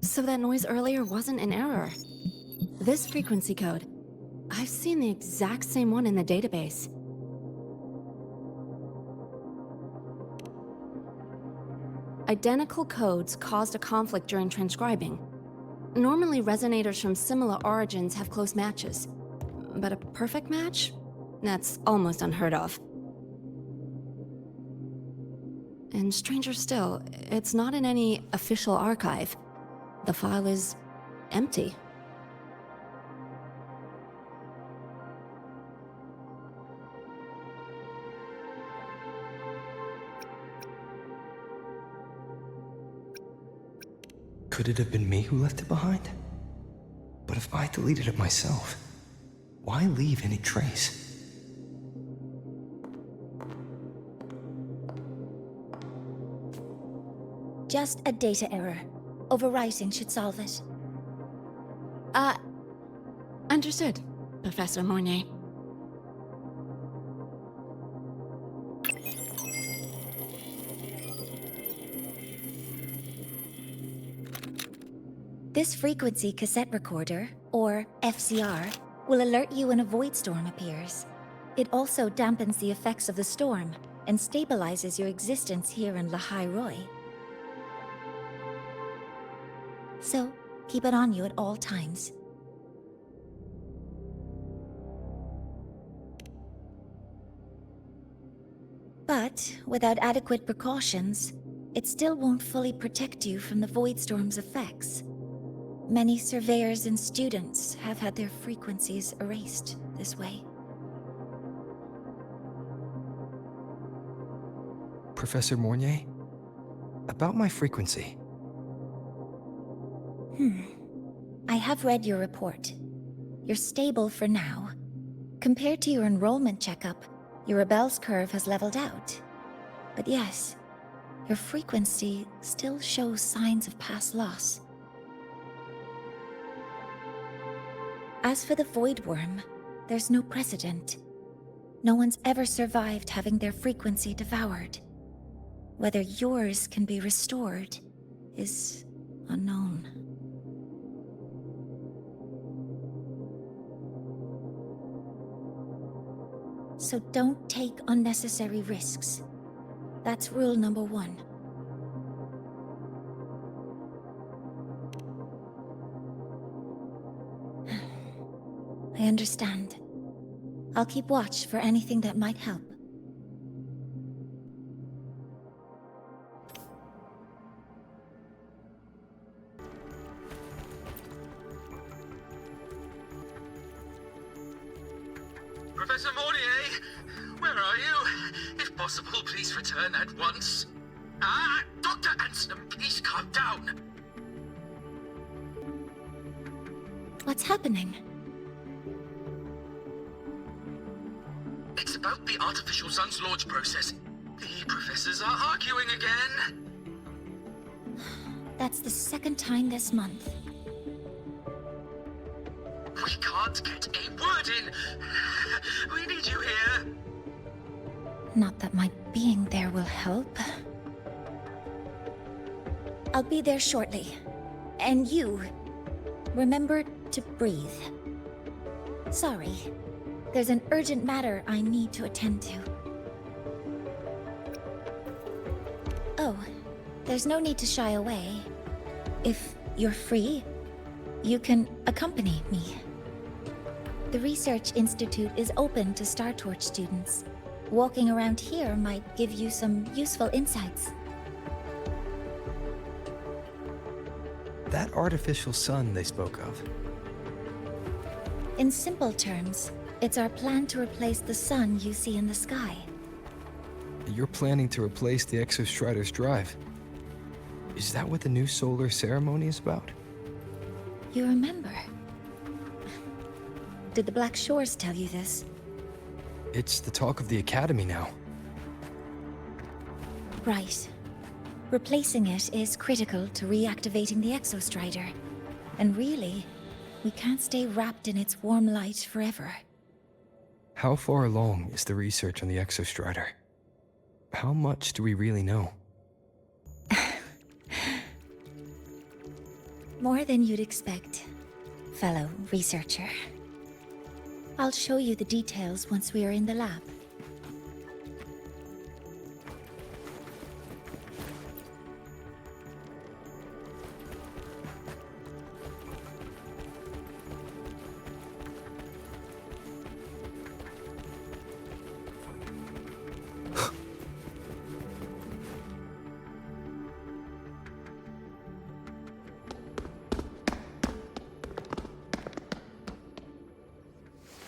So that noise earlier wasn't an error. This frequency code, I've seen the exact same one in the database. Identical codes caused a conflict during transcribing. Normally, resonators from similar origins have close matches. But a perfect match? That's almost unheard of. And stranger still, it's not in any official archive. The file is empty. Could it have been me who left it behind? But if I deleted it myself, why leave any trace? Just a data error. Overwriting should solve it. Understood, Professor Mornay. This frequency cassette recorder, or FCR, will alert you when a void storm appears. It also dampens the effects of the storm and stabilizes your existence here in Lahai-Roi. So, keep it on you at all times. But, without adequate precautions, it still won't fully protect you from the void storm's effects. Many surveyors and students have had their frequencies erased this way. Professor Mornay? About my frequency. I have read your report. You're stable for now. Compared to your enrollment checkup, your rebel's curve has leveled out. But yes, your frequency still shows signs of past loss. As for the Void Worm, there's no precedent. No one's ever survived having their frequency devoured. Whether yours can be restored is unknown. So don't take unnecessary risks. That's rule number 1. I understand. I'll keep watch for anything that might help. Professor Mornay, where are you? If possible, please return at once. Dr. Anson, please calm down. What's happening? It's about the artificial sun's launch process. The professors are arguing again. That's the second time this month. We can't get a word in. We need you here. Not that my being there will help. I'll be there shortly. And you, remember to breathe. Sorry. There's an urgent matter I need to attend to. Oh, there's no need to shy away. If you're free, you can accompany me. The Research Institute is open to Star Torch students. Walking around here might give you some useful insights. That artificial sun they spoke of. In simple terms, it's our plan to replace the sun you see in the sky. You're planning to replace the Exostrider's drive. Is that what the new solar ceremony is about? You remember? Did the Black Shores tell you this? It's the talk of the Academy now. Right. Replacing it is critical to reactivating the Exostrider. And really, we can't stay wrapped in its warm light forever. How far along is the research on the Exostrider? How much do we really know? More than you'd expect, fellow researcher. I'll show you the details once we are in the lab.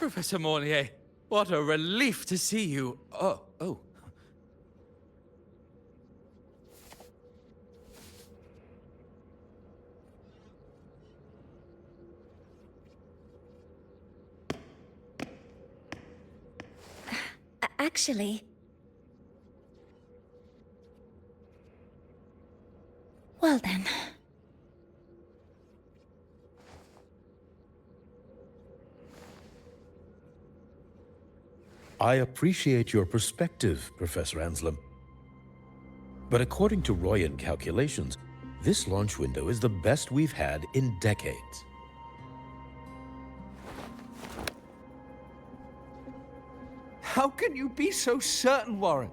Professor Mornier. What a relief to see you. Oh. Actually... Well then... I appreciate your perspective, Professor Anslem. But according to Royan calculations, this launch window is the best we've had in decades. How can you be so certain, Warren?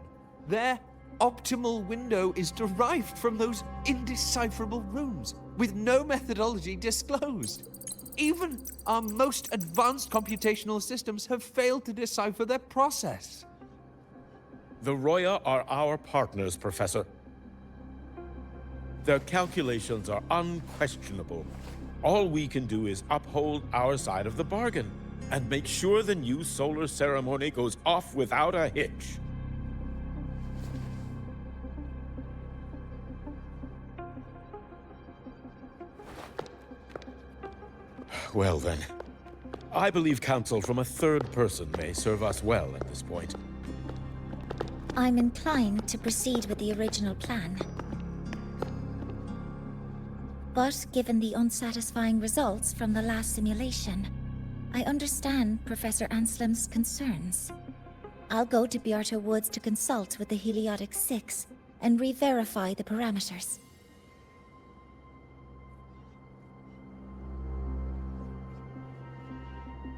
Their optimal window is derived from those indecipherable runes, with no methodology disclosed. Even our most advanced computational systems have failed to decipher their process. The Roya are our partners, Professor. Their calculations are unquestionable. All we can do is uphold our side of the bargain and make sure the new solar ceremony goes off without a hitch. Well then, I believe counsel from a third person may serve us well at this point. I'm inclined to proceed with the original plan. But given the unsatisfying results from the last simulation, I understand Professor Anslem's concerns. I'll go to Beata Woods to consult with the Heliotic Six and re-verify the parameters.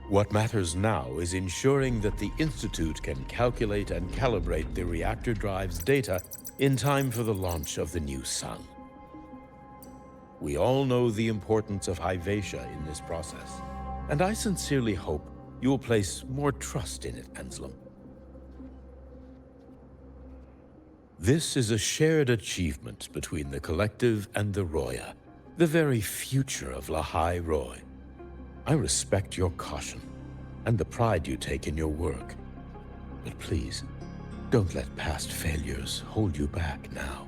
What matters now is ensuring that the Institute can calculate and calibrate the reactor drive's data in time for the launch of the new sun. We all know the importance of Hyvatia in this process, and I sincerely hope you will place more trust in it, Anslem. This is a shared achievement between the Collective and the Roya, the very future of Lahai-Roi. I respect your caution and the pride you take in your work. But please, don't let past failures hold you back now.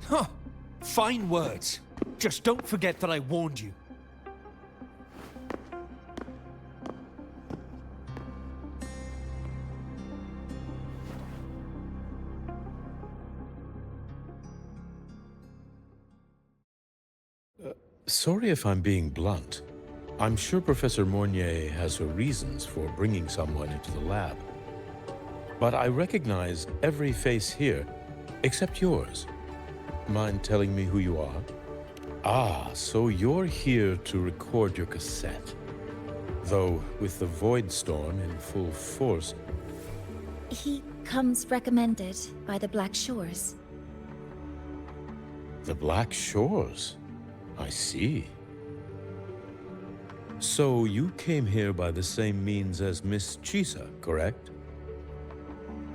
Huh. Fine words. Just don't forget that I warned you. Sorry if I'm being blunt. I'm sure Professor Mornier has her reasons for bringing someone into the lab. But I recognize every face here, except yours. Mind telling me who you are? Ah, so you're here to record your cassette. Though, with the Void Storm in full force... He comes recommended by the Black Shores. The Black Shores? I see. So you came here by the same means as Miss Chisa, correct?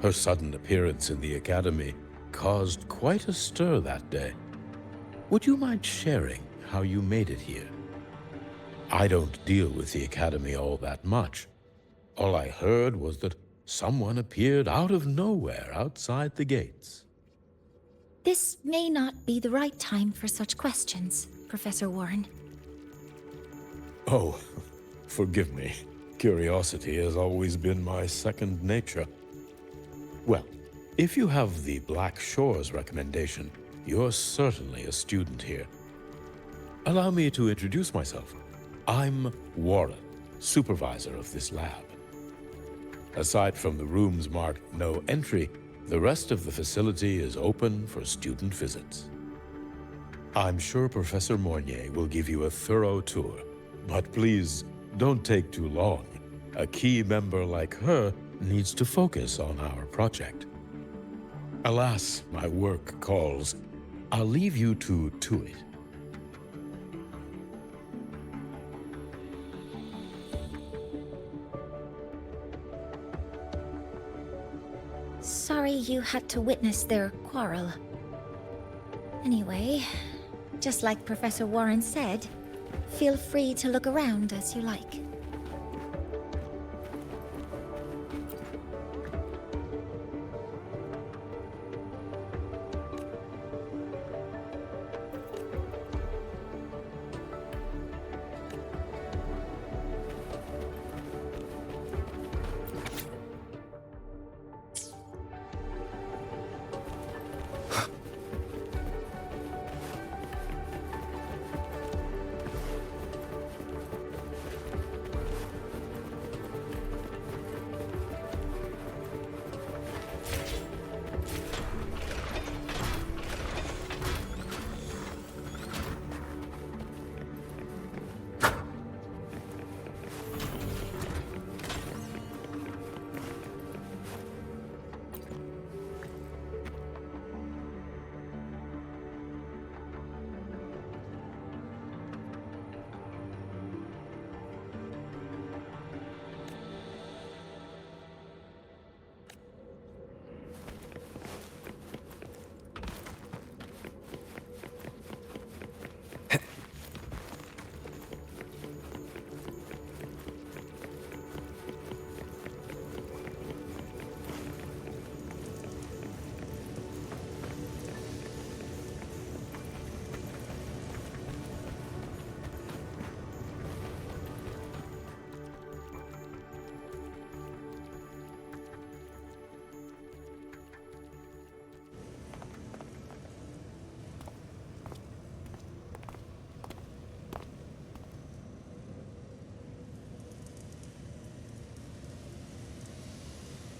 Her sudden appearance in the Academy caused quite a stir that day. Would you mind sharing how you made it here? I don't deal with the Academy all that much. All I heard was that someone appeared out of nowhere outside the gates. This may not be the right time for such questions, Professor Warren. Oh, forgive me. Curiosity has always been my second nature. Well, if you have the Black Shores recommendation, you're certainly a student here. Allow me to introduce myself. I'm Warren, supervisor of this lab. Aside from the rooms marked no entry, the rest of the facility is open for student visits. I'm sure Professor Mornier will give you a thorough tour, but please don't take too long. A key member like her needs to focus on our project. Alas, my work calls. I'll leave you to it. Sorry you had to witness their quarrel. Anyway, Just like Professor Warren said, feel free to look around as you like.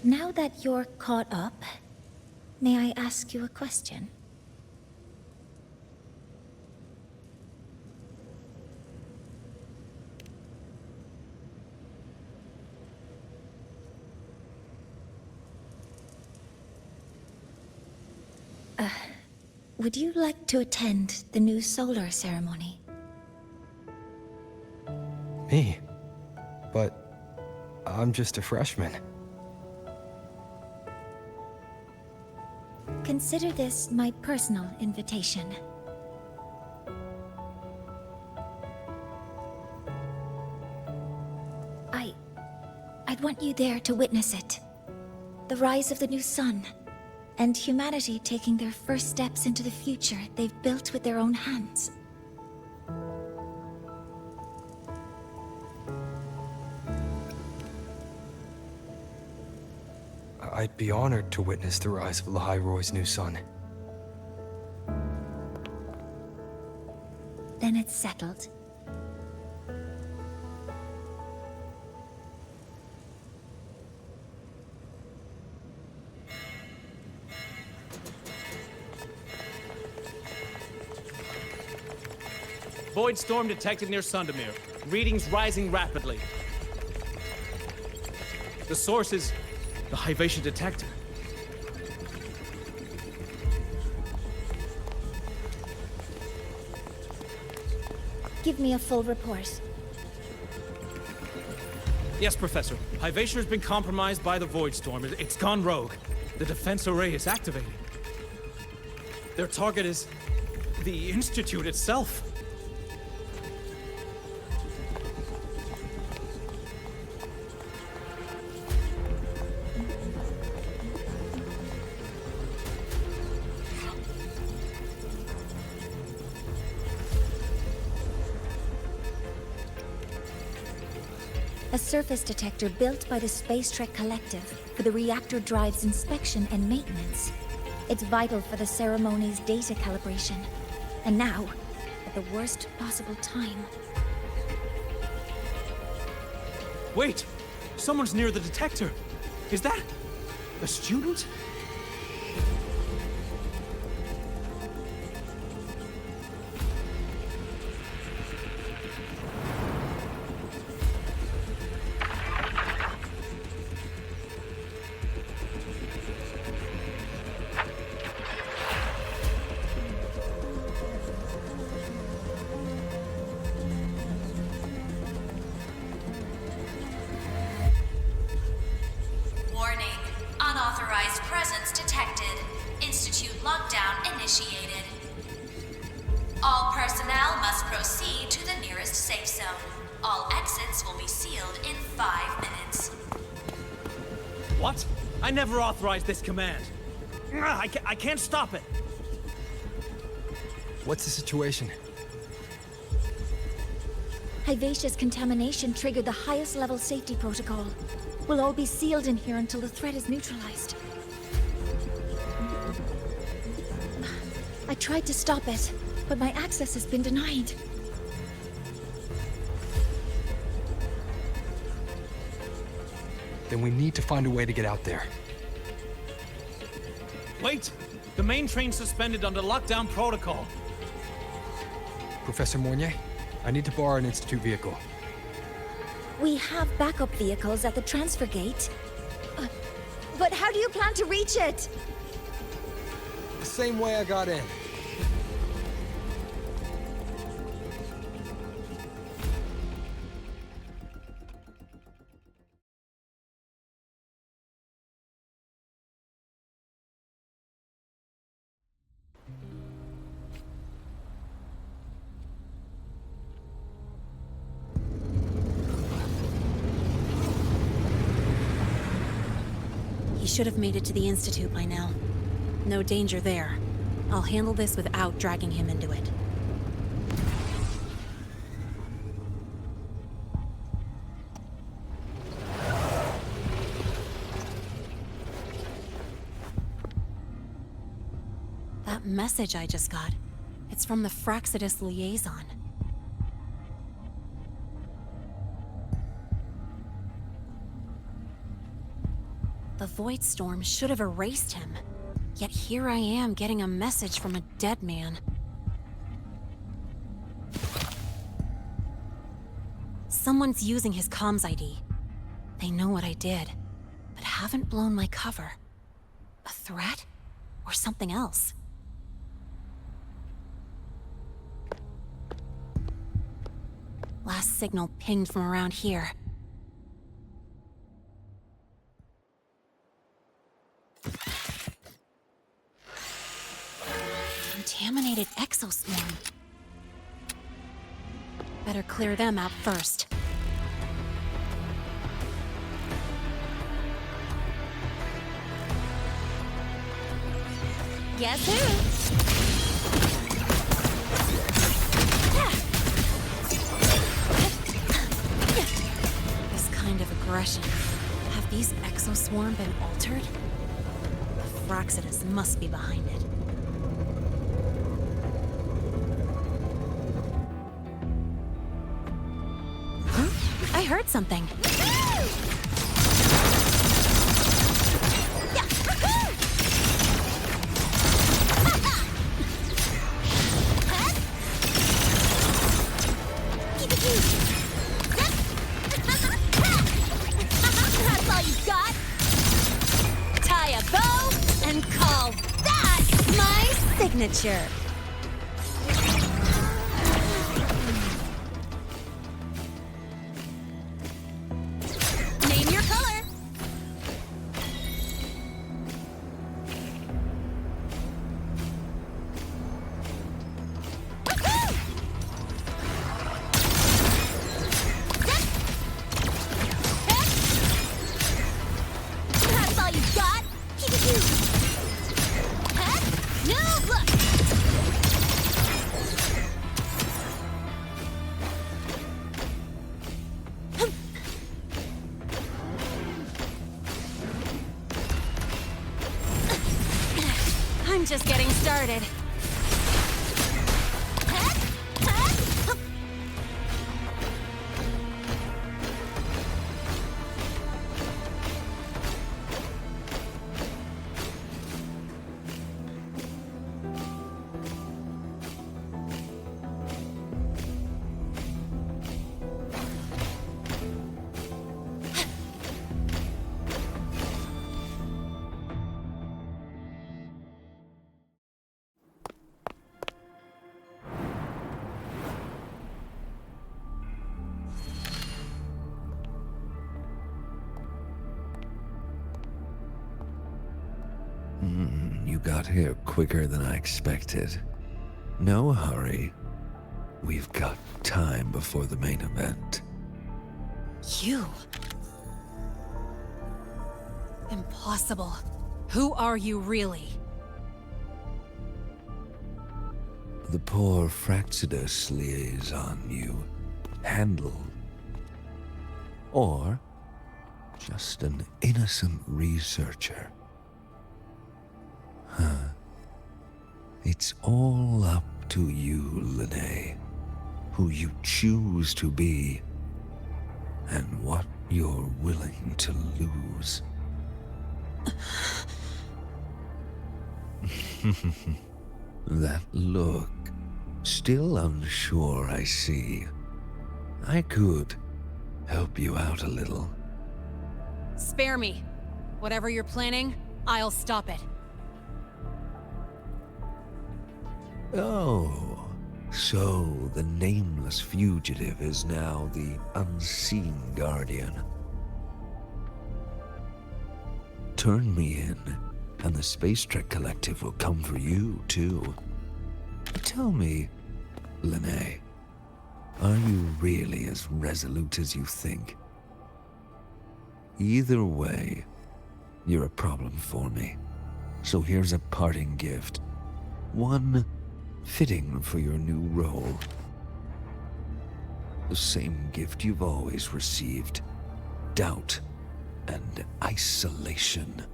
Now that you're caught up, may I ask you a question? Would you like to attend the new solar ceremony? Me? But I'm just a freshman. Consider this my personal invitation. I'd want you there to witness it. The rise of the new sun, and humanity taking their first steps into the future they've built with their own hands. I'd be honored to witness the rise of Lahai-Roi's new sun. Then it's settled. Void storm detected near Sundermere. Readings rising rapidly. The source is the Hivation detector. Give me a full report. Yes, Professor. Hivation has been compromised by the Void Storm. It's gone rogue. The defense array is activating. Their target is the Institute itself. A surface detector built by the Space Trek Collective for the reactor drive's inspection and maintenance. It's vital for the ceremony's data calibration. And now, at the worst possible time. Wait! Someone's near the detector! Is that a student? Warning. Unauthorized presence detected. Institute lockdown initiated. All personnel must proceed to the nearest safe zone. All exits will be sealed in 5 minutes. What? I never authorized this command. I can't stop it. What's the situation? Hivacious contamination triggered the highest level safety protocol. We'll all be sealed in here until the threat is neutralized. I tried to stop it, but my access has been denied. Then we need to find a way to get out there. Wait! The main train's suspended under lockdown protocol. Professor Mornier, I need to borrow an Institute vehicle. We have backup vehicles at the transfer gate. But how do you plan to reach it? The same way I got in. He should have made it to the Institute by now. No danger there. I'll handle this without dragging him into it. That message I just got, it's from the Frostlands liaison. The Void Storm should have erased him. Yet here I am getting a message from a dead man. Someone's using his comms ID. They know what I did, but haven't blown my cover. A threat? Or something else? Last signal pinged from around here. Contaminated exoswarm. Better clear them out first. Guess who? This kind of aggression. Have these exoswarm been altered? The Frostlands must be behind it. I heard something. That's all you got? Tie a bow and call that my signature. I'm just getting started. You got here quicker than I expected. No hurry. We've got time before the main event. You? Impossible. Who are you really? The poor Fractsidus liaison you handle. Or just an innocent researcher. Huh. It's all up to you, Lahai, who you choose to be, and what you're willing to lose. That look, still unsure, I see. I could help you out a little. Spare me. Whatever you're planning, I'll stop it. Oh, so the nameless fugitive is now the unseen guardian. Turn me in, and the Space Trek Collective will come for you, too. Tell me, Lahai, are you really as resolute as you think? Either way, you're a problem for me. So here's a parting gift. One fitting for your new role. The same gift you've always received. Doubt and isolation.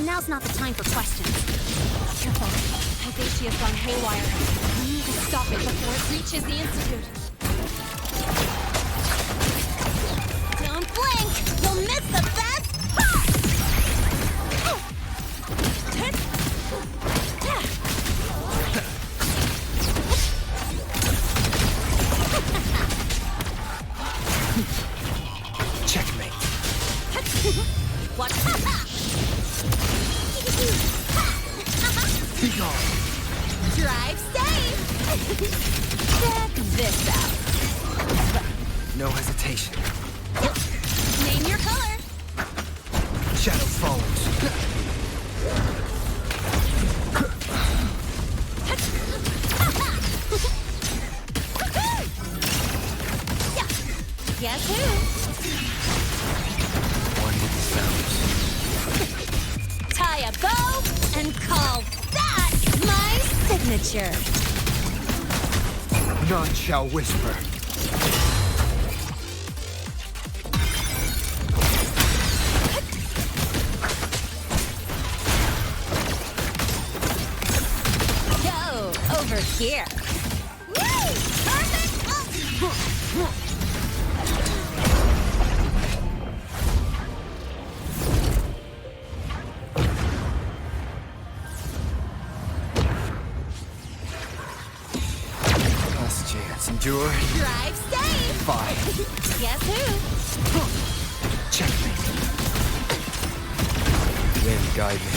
Now's not the time for questions. Careful. Hyvatia's gone haywire. We need to stop it before it reaches the Institute. Don't blink! You'll miss the best part! Checkmate. What? Be gone. Drive safe! Check this out. No hesitation. Name your color. Shadow follows. Guess who? One with the sounds. Tie a bow and call that my signature. None shall whisper. here. Woo! Perfect! Last chance. Endure. Drive safe! Fine. Guess who? Checkmate. Wind guide me.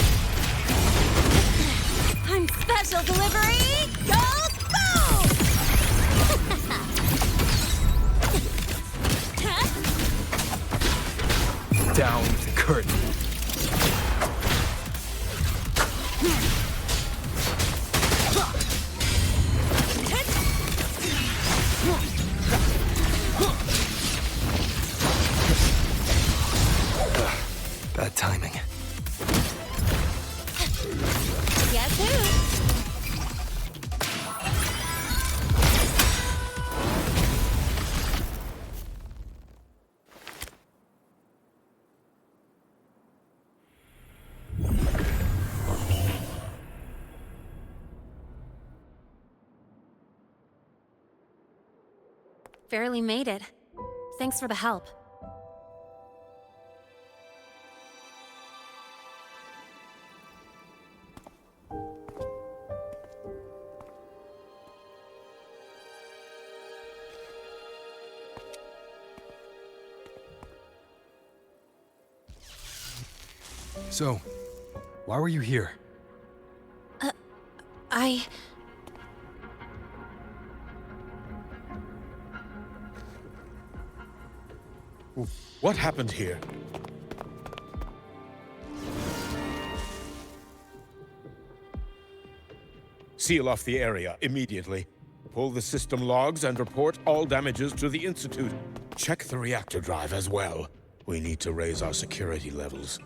I'm special delivery! Go, go! Down with the curtain. Bad timing. Guess who? Barely made it. Thanks for the help. So, why were you here? What happened here? Seal off the area immediately. Pull the system logs and report all damages to the Institute. Check the reactor drive as well. We need to raise our security levels.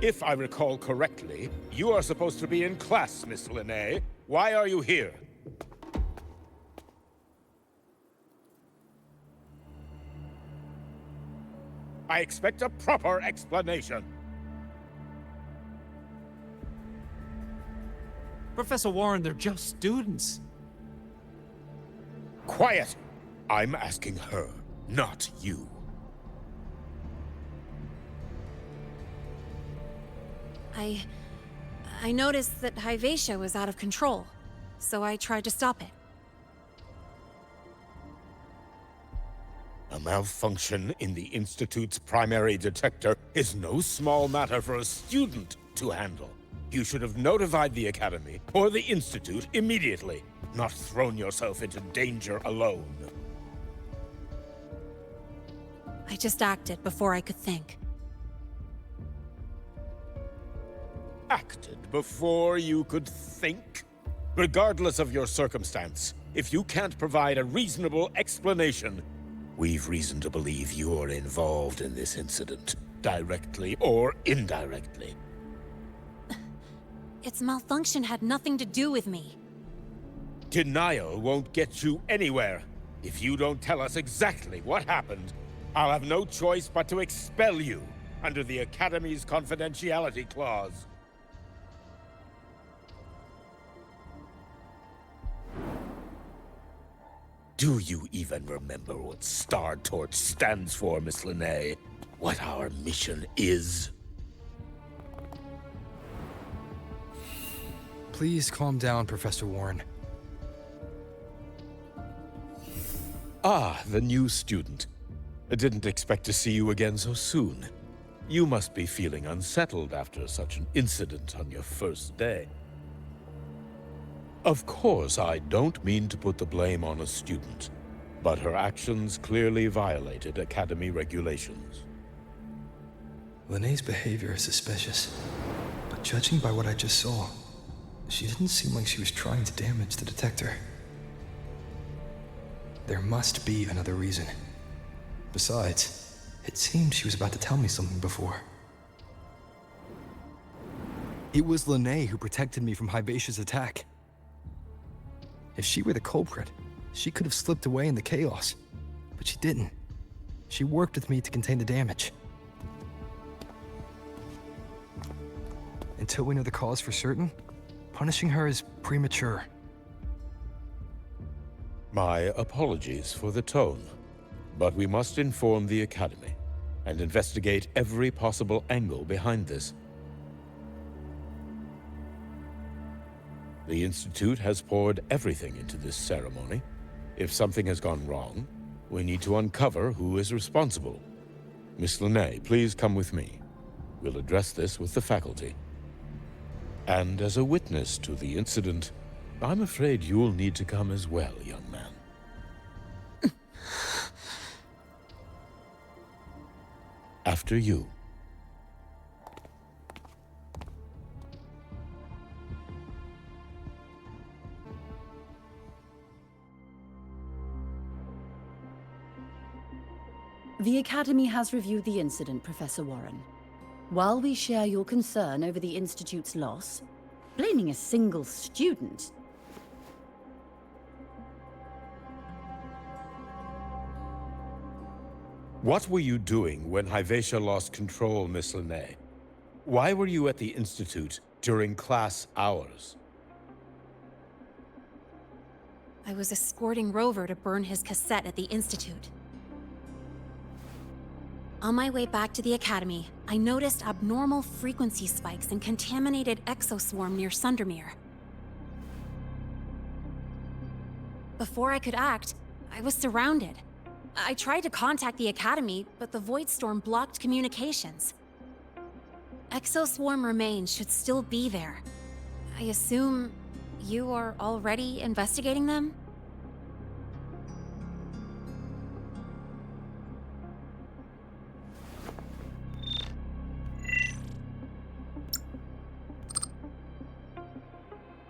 If I recall correctly, you are supposed to be in class, Miss Linnae. Why are you here? I expect a proper explanation. Professor Warren, they're just students. Quiet! I'm asking her, not you. I noticed that Hyvatia was out of control, so I tried to stop it. A malfunction in the Institute's primary detector is no small matter for a student to handle. You should have notified the Academy or the Institute immediately, not thrown yourself into danger alone. I just acted before I could think. Acted before you could think? Regardless of your circumstance, if you can't provide a reasonable explanation, we've reason to believe you're involved in this incident, directly or indirectly. Its malfunction had nothing to do with me. Denial won't get you anywhere. If you don't tell us exactly what happened, I'll have no choice but to expel you under the Academy's confidentiality clause. Do you even remember what Star Torch stands for, Miss Linnae? What our mission is? Please calm down, Professor Warren. Ah, the new student. I didn't expect to see you again so soon. You must be feeling unsettled after such an incident on your first day. Of course, I don't mean to put the blame on a student, but her actions clearly violated Academy regulations. Linnae's behavior is suspicious, but judging by what I just saw, she didn't seem like she was trying to damage the detector. There must be another reason. Besides, it seemed she was about to tell me something before. It was Linnae who protected me from Hyvatia's attack. If she were the culprit, she could have slipped away in the chaos. But she didn't. She worked with me to contain the damage. until we know the cause for certain, punishing her is premature. My apologies for the tone, but we must inform the Academy and investigate every possible angle behind this. The Institute has poured everything into this ceremony. If something has gone wrong, we need to uncover who is responsible. Miss Linné, please come with me. We'll address this with the faculty. And as a witness to the incident, I'm afraid you'll need to come as well, young man. After you. The Academy has reviewed the incident, Professor Warren. While we share your concern over the Institute's loss, blaming a single student... What were you doing when Hyvatia lost control, Miss Linné? Why were you at the Institute during class hours? I was escorting Rover to burn his cassette at the Institute. On my way back to the Academy, I noticed abnormal frequency spikes and contaminated exoswarm near Sundermere. Before I could act, I was surrounded. I tried to contact the Academy, but the Void Storm blocked communications. Exoswarm remains should still be there. I assume you are already investigating them?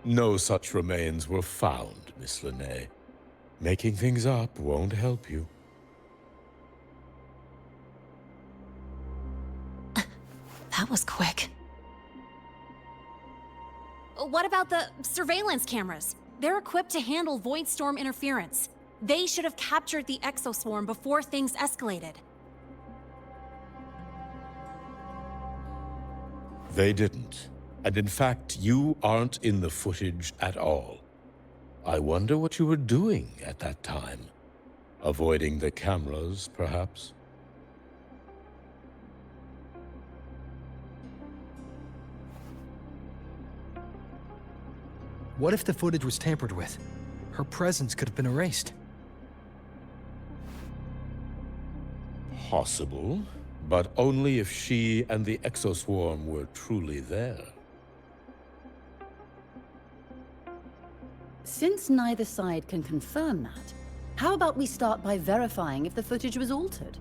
No such remains were found, Miss Linné. Making things up won't help you. That was quick. What about the surveillance cameras? They're equipped to handle Void Storm interference. They should have captured the exoswarm before things escalated. They didn't. And in fact, you aren't in the footage at all. I wonder what you were doing at that time. Avoiding the cameras, perhaps? What if the footage was tampered with? Her presence could have been erased. Possible, but only if she and the exoswarm were truly there. Since neither side can confirm that, how about we start by verifying if the footage was altered?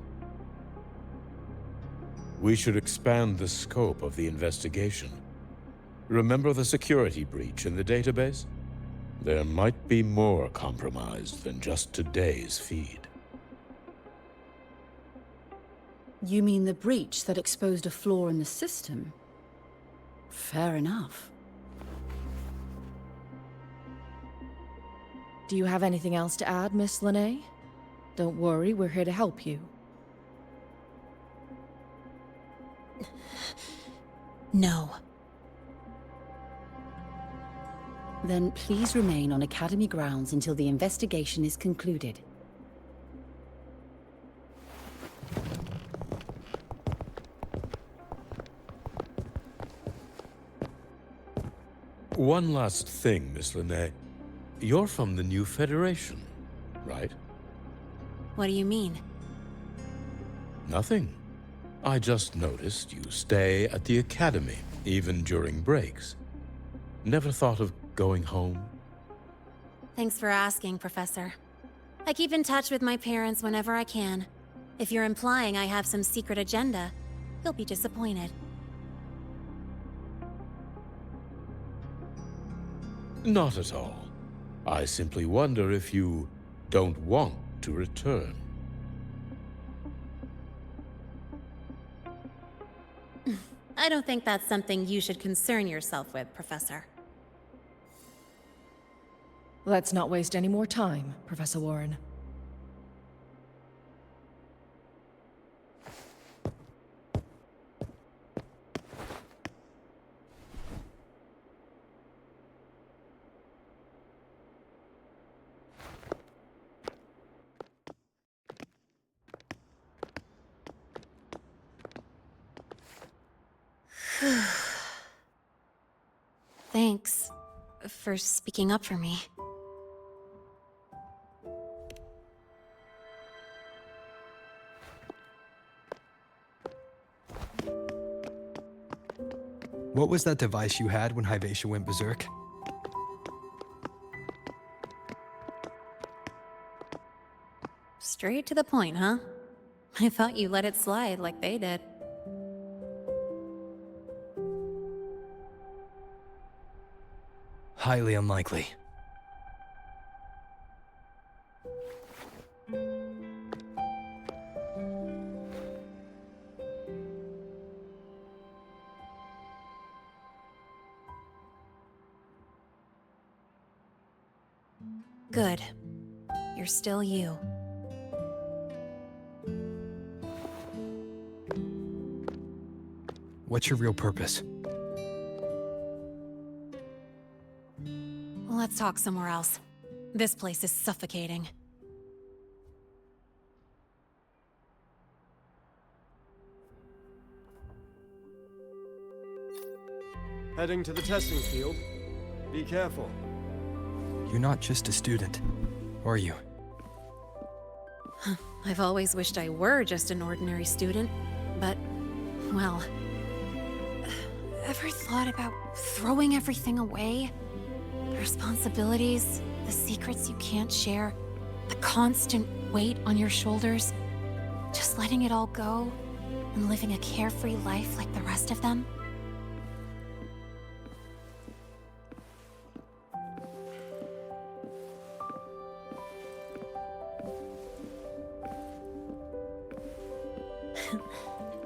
We should expand the scope of the investigation. Remember the security breach in the database? There might be more compromised than just today's feed. You mean the breach that exposed a flaw in the system? Fair enough. Do you have anything else to add, Miss Linné? Don't worry, we're here to help you. No. Then please remain on Academy grounds until the investigation is concluded. One last thing, Miss Linné. You're from the new Federation, right? What do you mean? Nothing. I just noticed you stay at the Academy, even during breaks. Never thought of going home? Thanks for asking, Professor. I keep in touch with my parents whenever I can. If you're implying I have some secret agenda, you'll be disappointed. Not at all. I simply wonder if you don't want to return. I don't think that's something you should concern yourself with, Professor. Let's not waste any more time, Professor Warren. Thanks for speaking up for me. What was that device you had when Hyvatia went berserk? Straight to the point, huh? I thought you let it slide like they did. Highly unlikely. Good. You're still you. What's your real purpose? Let's talk somewhere else. This place is suffocating. Heading to the testing field. Be careful. You're not just a student, are you? I've always wished I were just an ordinary student, but, well... Ever thought about throwing everything away? The responsibilities, the secrets you can't share, the constant weight on your shoulders. Just letting it all go and living a carefree life like the rest of them?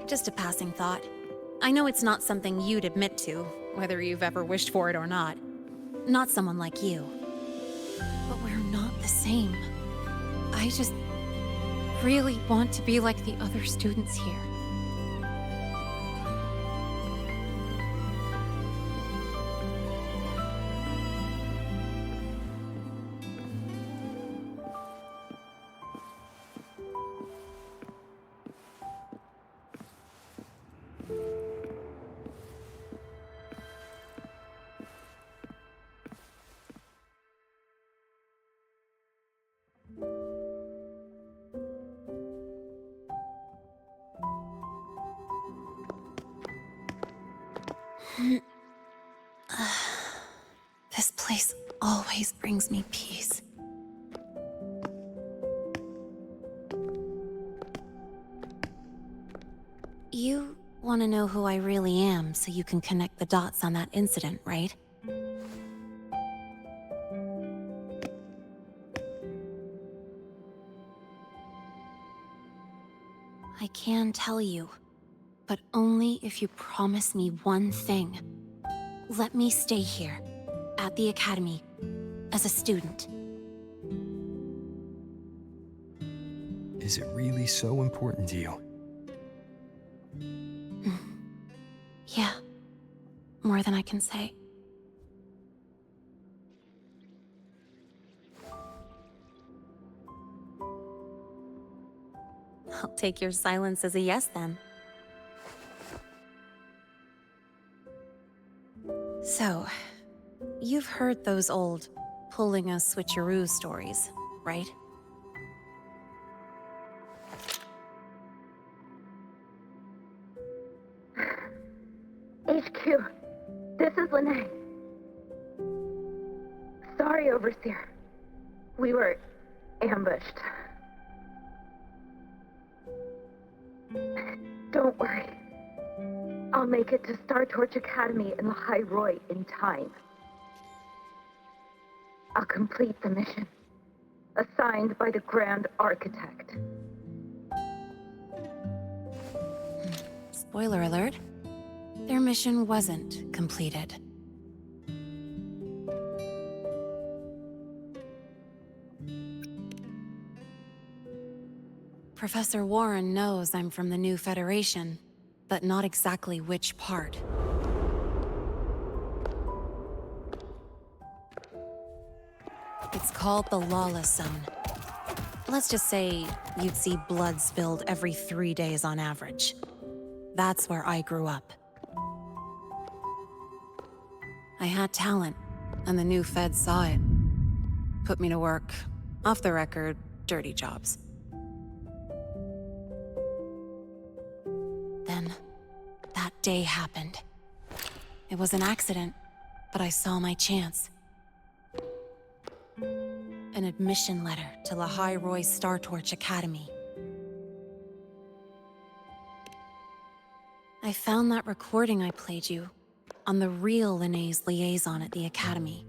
Just a passing thought. I know it's not something you'd admit to, whether you've ever wished for it or not. Not someone like you. But we're not the same. I just really want to be like the other students here. This place always brings me peace. You want to know who I really am so you can connect the dots on that incident, right? I can tell you, but only if you promise me one thing. Let me stay here, at the Academy, as a student. Is it really so important to you? Yeah, more than I can say. I'll take your silence as a yes, then. So, you've heard those old pulling a switcheroo stories, right? HQ, this is Lahai. Sorry, Overseer. We were ambushed. Don't worry. I'll make it to Star Torch Academy in Lahai-Roi in time. I'll complete the mission, assigned by the Grand Architect. Spoiler alert. Their mission wasn't completed. Professor Warren knows I'm from the new Federation, but not exactly which part. It's called the Lawless Zone. Let's just say you'd see blood spilled every 3 days on average. That's where I grew up. I had talent, and the new feds saw it. Put me to work. Off the record, dirty jobs. Then, that day happened. It was an accident, but I saw my chance. An admission letter to Lahai-Roi Star Torch Academy. I found that recording I played you on the real Linnéa's liaison at the Academy.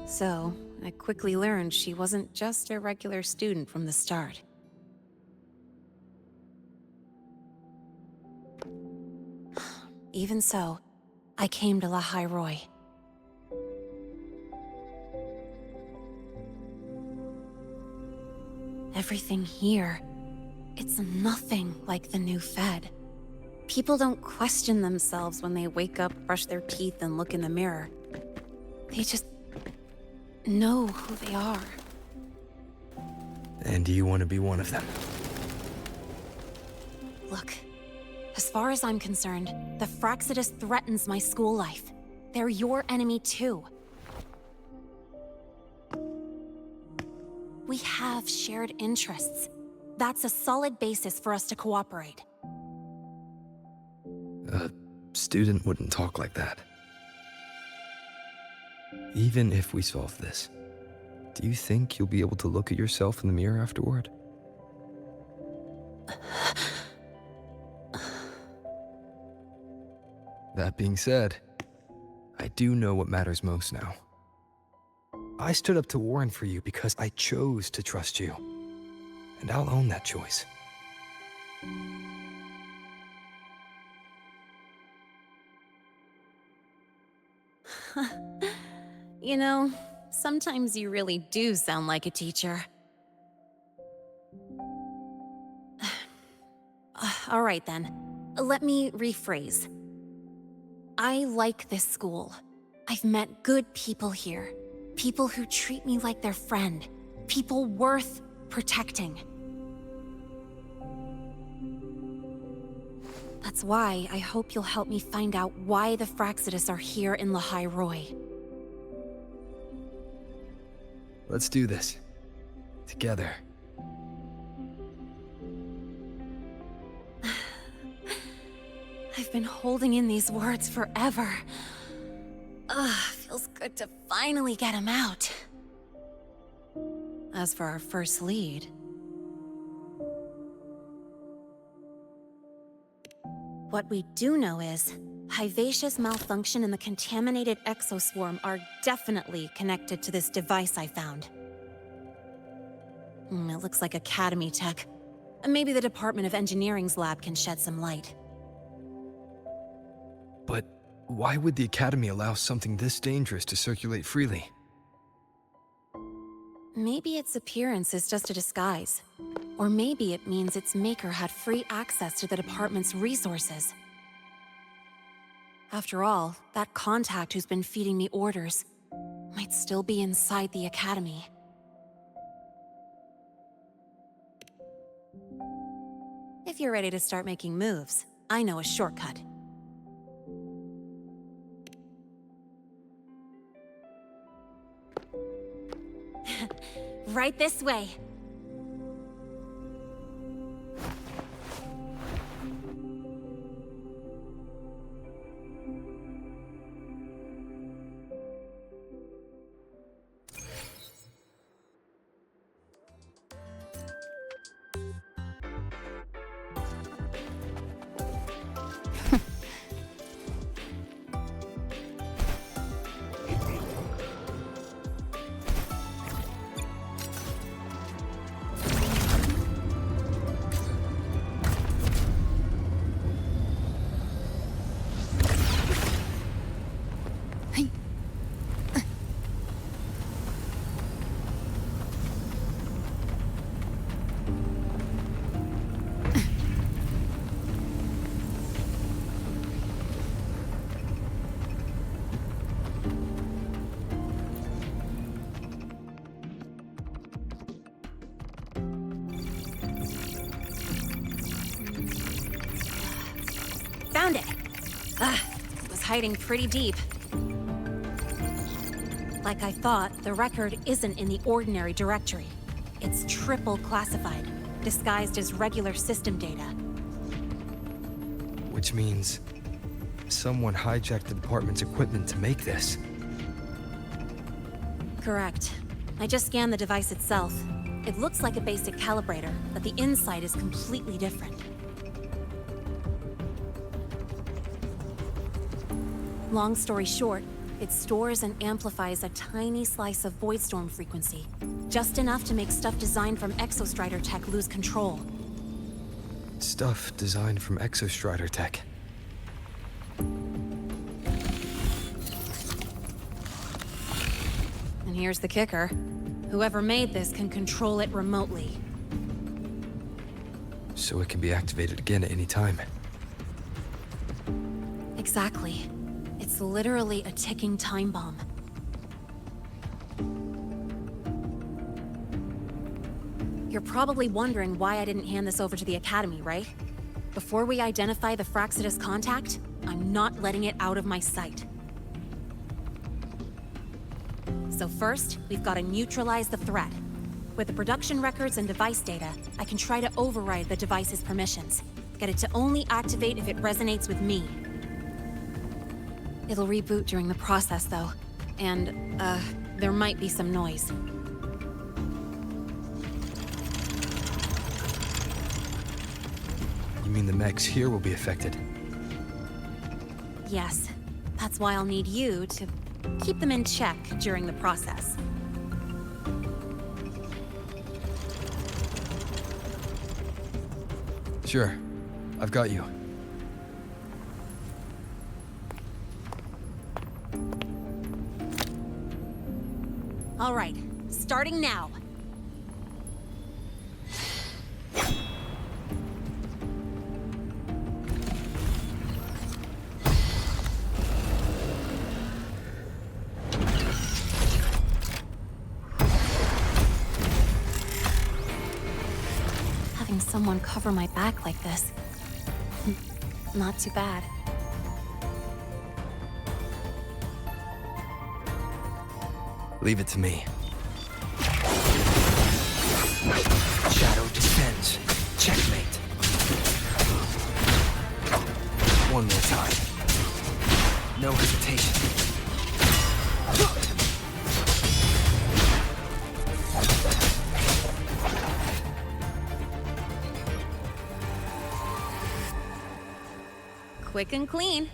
So, I quickly learned she wasn't just a regular student from the start. Even so, I came to Lahai-Roi. Everything here, it's nothing like the new Fed. People don't question themselves when they wake up, brush their teeth, and look in the mirror. They just know who they are. And do you want to be one of them? Look, as far as I'm concerned, the Frostlands threatens my school life. They're your enemy too. We have shared interests. That's a solid basis for us to cooperate. A student wouldn't talk like that. Even if we solve this, do you think you'll be able to look at yourself in the mirror afterward? That being said, I do know what matters most now. I stood up to Warren for you because I chose to trust you. And I'll own that choice. You know, sometimes you really do sound like a teacher. All right then, let me rephrase. I like this school. I've met good people here. People who treat me like their friend. People worth protecting. That's why I hope you'll help me find out why the Frostlands are here in Lahai-Roi. Let's do this. Together. I've been holding in these words forever. Feels good to finally get them out. As for our first lead... What we do know is, Hivacia's malfunction and the contaminated exoswarm are definitely connected to this device I found. It looks like Academy tech. Maybe the Department of Engineering's lab can shed some light. But why would the Academy allow something this dangerous to circulate freely? Maybe its appearance is just a disguise. Or maybe it means its maker had free access to the department's resources. After all, that contact who's been feeding me orders might still be inside the Academy. If you're ready to start making moves, I know a shortcut. Right this way. Found it! It was hiding pretty deep. Like I thought, the record isn't in the ordinary directory. It's triple classified, disguised as regular system data. Which means someone hijacked the department's equipment to make this. Correct. I just scanned the device itself. It looks like a basic calibrator, but the inside is completely different. Long story short, it stores and amplifies a tiny slice of Voidstorm frequency, just enough to make stuff designed from Exostrider tech lose control. Stuff designed from Exostrider tech. And here's the kicker. Whoever made this can control it remotely. So it can be activated again at any time. Exactly. It's literally a ticking time bomb. You're probably wondering why I didn't hand this over to the Academy, right? Before we identify the Frostlands contact, I'm not letting it out of my sight. So first, we've got to neutralize the threat. With the production records and device data, I can try to override the device's permissions. Get it to only activate if it resonates with me. It'll reboot during the process, though. And, there might be some noise. You mean the mechs here will be affected? Yes. That's why I'll need you to keep them in check during the process. Sure. I've got you. All right, starting now. Having someone cover my back like this, not too bad. Leave it to me. Shadow descends. Checkmate. One more time. No hesitation. Quick and clean.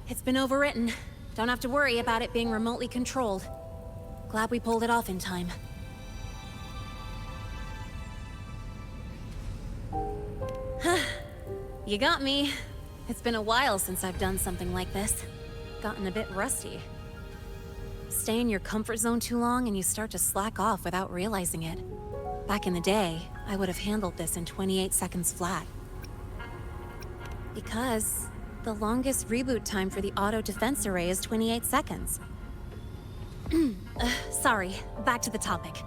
It's been overwritten. Don't have to worry about it being remotely controlled. Glad we pulled it off in time. You got me. It's been a while since I've done something like this. Gotten a bit rusty. Stay in your comfort zone too long and you start to slack off without realizing it. Back in the day, I would have handled this in 28 seconds flat. Because the longest reboot time for the auto defense array is 28 seconds. Sorry, back to the topic.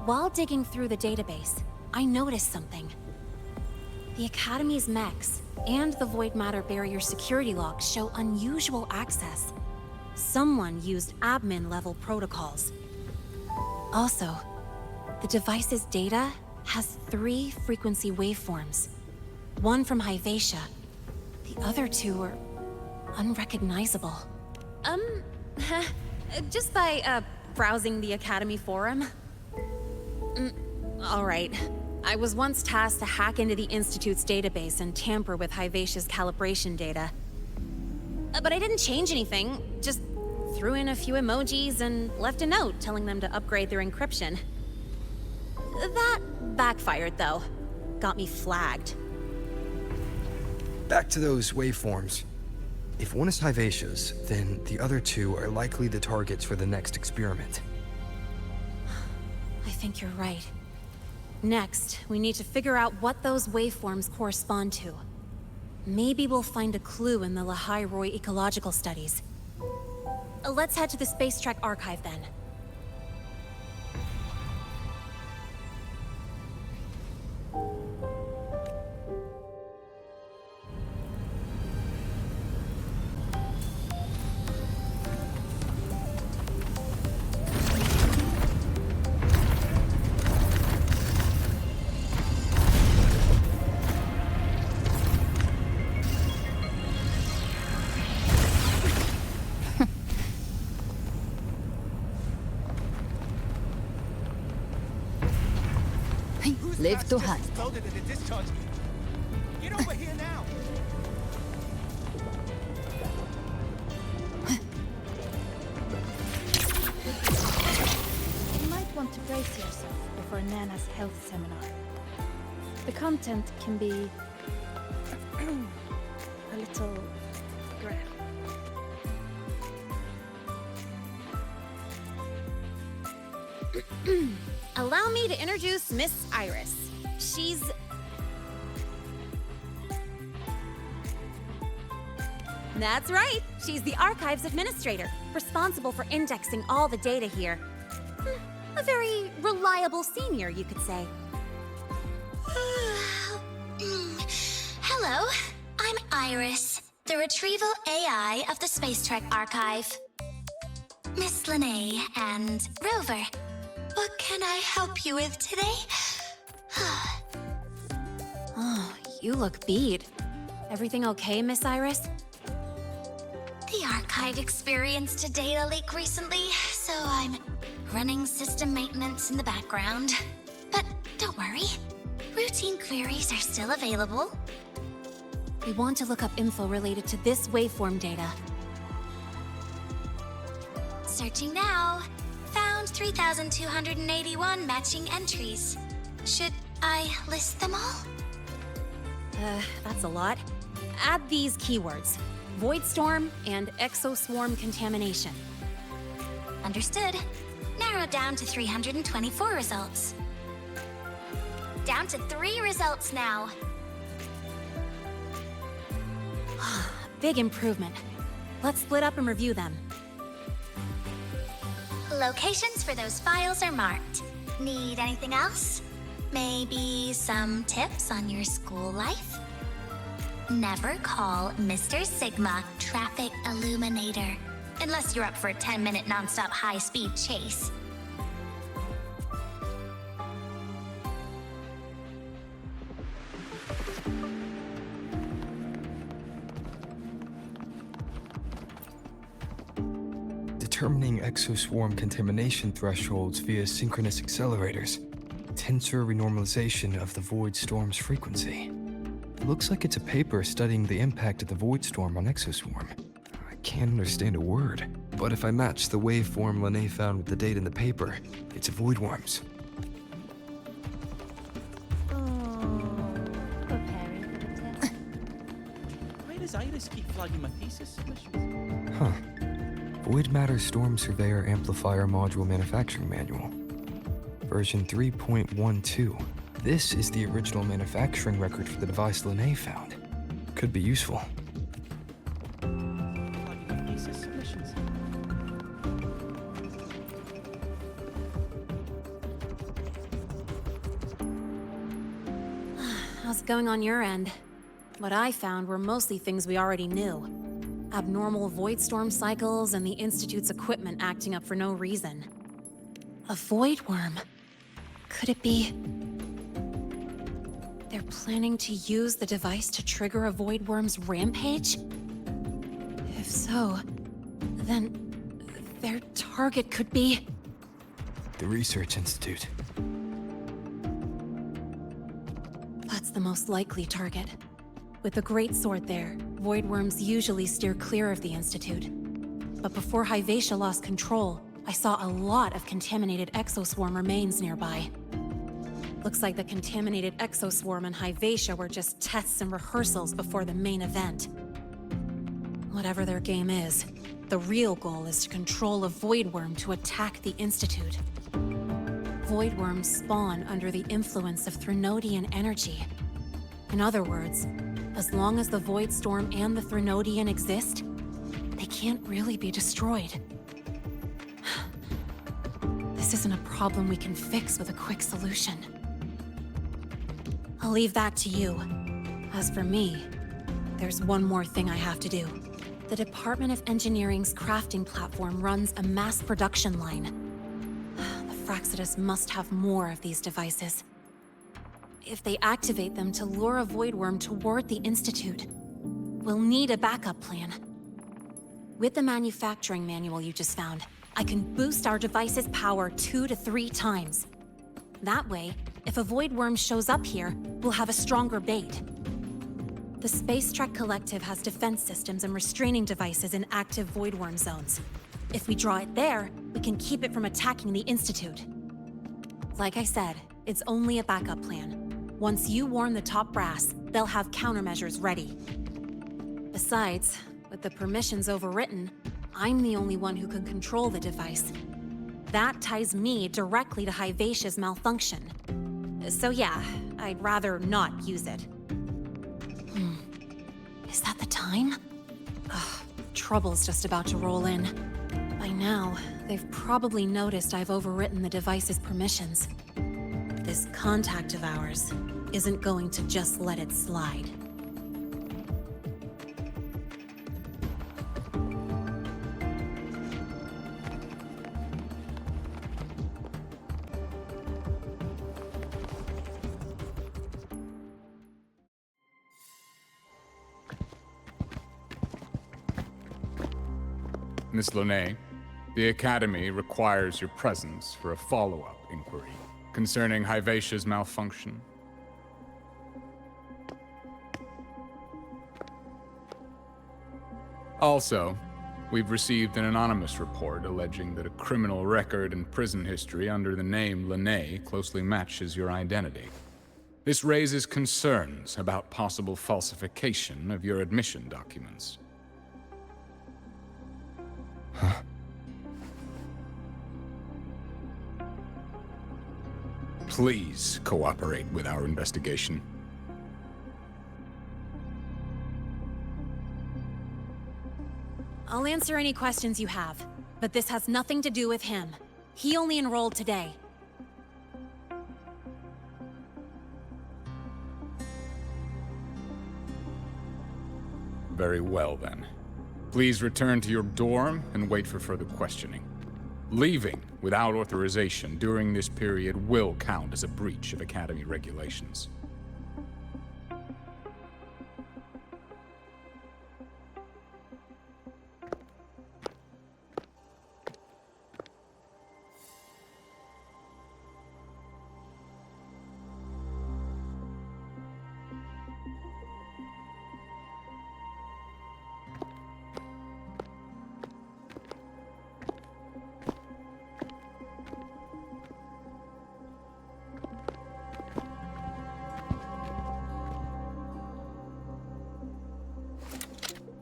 While digging through the database, I noticed something. The Academy's mechs and the Void Matter Barrier security logs show unusual access. Someone used admin-level protocols. Also, the device's data has 3 frequency waveforms. One from Hyvatia. The other 2 are unrecognizable. Just by, browsing the Academy forum? All right. I was once tasked to hack into the Institute's database and tamper with Hyvatia's calibration data. But I didn't change anything, just threw in a few emojis and left a note telling them to upgrade their encryption. That backfired, though. Got me flagged. Back to those waveforms. If one is Hyvatia's, then the other 2 are likely the targets for the next experiment. I think you're right. Next, we need to figure out what those waveforms correspond to. Maybe we'll find a clue in the Lahai-Roi ecological studies. Let's head to the Space Trek archive then. Live to hunt. Told her that it discharged me. Get over here now. You might want to brace yourself before Nana's health seminar. The content can be a little graphic. Allow me to introduce Miss Iris. She's... That's right! She's the Archives Administrator, responsible for indexing all the data here. A very reliable senior, you could say. Hello, I'm Iris, the Retrieval AI of the Space Trek Archive. Miss Linnae and Rover, what can I help you with today? Oh, you look beat. Everything okay, Miss Iris? The Archive experienced a data leak recently, so I'm running system maintenance in the background. But don't worry, routine queries are still available. We want to look up info related to this waveform data. Searching now. Found 3,281 matching entries. Should I list them all? That's a lot. Add these keywords: Void Storm and Exoswarm Contamination. Understood. Narrowed down to 324 results. Down to 3 results now. Big improvement. Let's split up and review them. Locations for those files are marked. Need anything else? Maybe some tips on your school life? Never call Mr. Sigma Traffic Illuminator, unless you're up for a 10-minute non-stop high-speed chase. Determining exoswarm contamination thresholds via synchronous accelerators. Tensor renormalization of the void storm's frequency. It looks like it's a paper studying the impact of the void storm on exoswarm. I can't understand a word, but if I match the waveform Linnae found with the data in the paper, it's a void worms. Why does Iris keep flagging my thesis submissions? Huh. Void Matter Storm Surveyor Amplifier Module Manufacturing Manual. Version 3.12. This is the original manufacturing record for the device Linnae found. Could be useful. Flagging my thesis submissions. How's it going on your end? What I found were mostly things we already knew. Abnormal void storm cycles and the Institute's equipment acting up for no reason. A void worm? Could it be... They're planning to use the device to trigger a void worm's rampage? If so, then their target could be... The Research Institute. That's the most likely target. With the Great Sword there, void worms usually steer clear of the Institute. But before Hyvatia lost control, I saw a lot of contaminated exoswarm remains nearby. Looks like the contaminated exoswarm and Hyvatia were just tests and rehearsals before the main event. Whatever their game is, the real goal is to control a void worm to attack the Institute. Void worms spawn under the influence of Threnodian energy. In other words, as long as the Void Storm and the Threnodian exist, they can't really be destroyed. This isn't a problem we can fix with a quick solution. I'll leave that to you. As for me, there's one more thing I have to do. The Department of Engineering's crafting platform runs a mass production line. The Fraxidus must have more of these devices. If they activate them to lure a void worm toward the Institute, we'll need a backup plan. With the manufacturing manual you just found, I can boost our device's power 2 to 3 times. That way, If a void worm shows up here, we'll have a stronger bait. The Space Trek Collective has defense systems and restraining devices in active void worm zones. If we draw it there, we can keep it from attacking the Institute. Like I said, it's only a backup plan. Once you warn the top brass, they'll have countermeasures ready. Besides, with the permissions overwritten, I'm the only one who can control the device. That ties me directly to Hivacia's malfunction. So yeah, I'd rather not use it. Is that the time? Ugh, trouble's just about to roll in. By now, they've probably noticed I've overwritten the device's permissions. This contact of ours isn't going to just let it slide. Miss Lahai, the Academy requires your presence for a follow-up inquiry concerning Hivacia's malfunction. Also, we've received an anonymous report alleging that a criminal record and prison history under the name Lahai closely matches your identity. This raises concerns about possible falsification of your admission documents. Huh? Please cooperate with our investigation. I'll answer any questions you have, but this has nothing to do with him. He only enrolled today. Very well, then. Please return to your dorm and wait for further questioning. Leaving without authorization during this period will count as a breach of Academy regulations.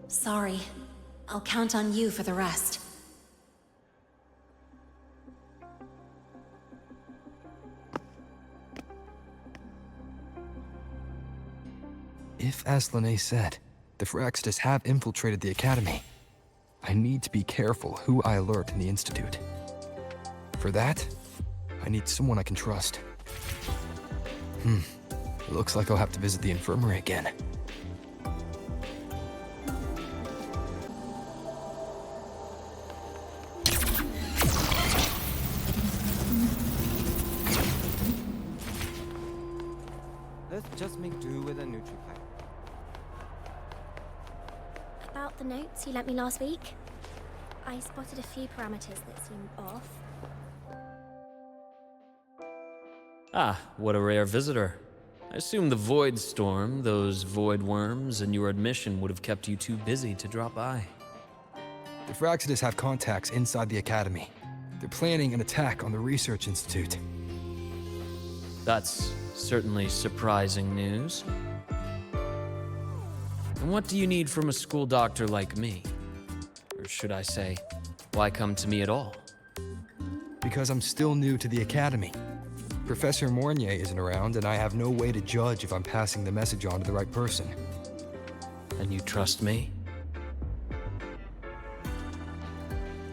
Sorry. I'll count on you for the rest. If, as Lahai said, the Frostlands have infiltrated the Academy, I need to be careful who I alert in the Institute. For that, I need someone I can trust. Looks like I'll have to visit the infirmary again. Let's just make do with a NutriPack. About the notes you lent me last week, I spotted a few parameters that seem off. Ah, what a rare visitor. I assume the Void Storm, those void worms, and your admission would have kept you too busy to drop by. The Frostlands have contacts inside the Academy. They're planning an attack on the Research Institute. That's certainly surprising news. And what do you need from a school doctor like me? Or should I say, why come to me at all? Because I'm still new to the Academy. Professor Mornier isn't around, and I have no way to judge if I'm passing the message on to the right person. And you trust me?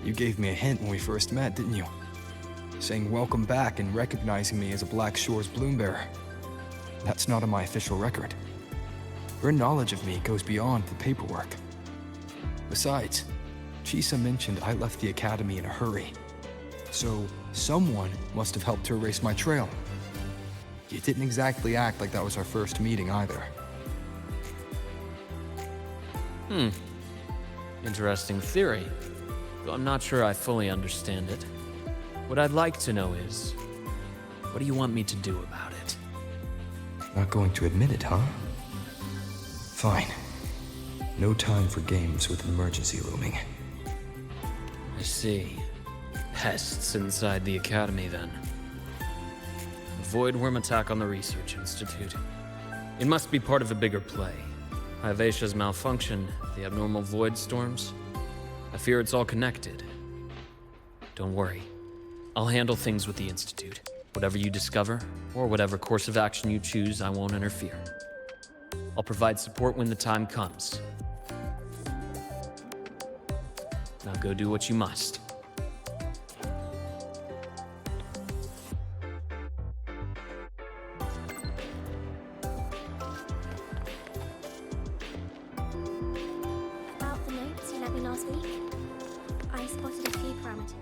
You gave me a hint when we first met, didn't you? Saying welcome back and recognizing me as a Black Shores Bloombearer. That's not on my official record. Your knowledge of me goes beyond the paperwork. Besides, Chisa mentioned I left the Academy in a hurry. So, someone must have helped to erase my trail. You didn't exactly act like that was our first meeting either. Interesting theory, though I'm not sure I fully understand it. What I'd like to know is, what do you want me to do about it? Not going to admit it, huh? Fine. No time for games with an emergency looming. I see. Pests inside the Academy, then. A voidworm attack on the Research Institute. It must be part of a bigger play. Hyvatia's malfunction, the abnormal void storms. I fear it's all connected. Don't worry. I'll handle things with the Institute. Whatever you discover, or whatever course of action you choose, I won't interfere. I'll provide support when the time comes. Now go do what you must. About the notes you lent me last week, I spotted a few parameters.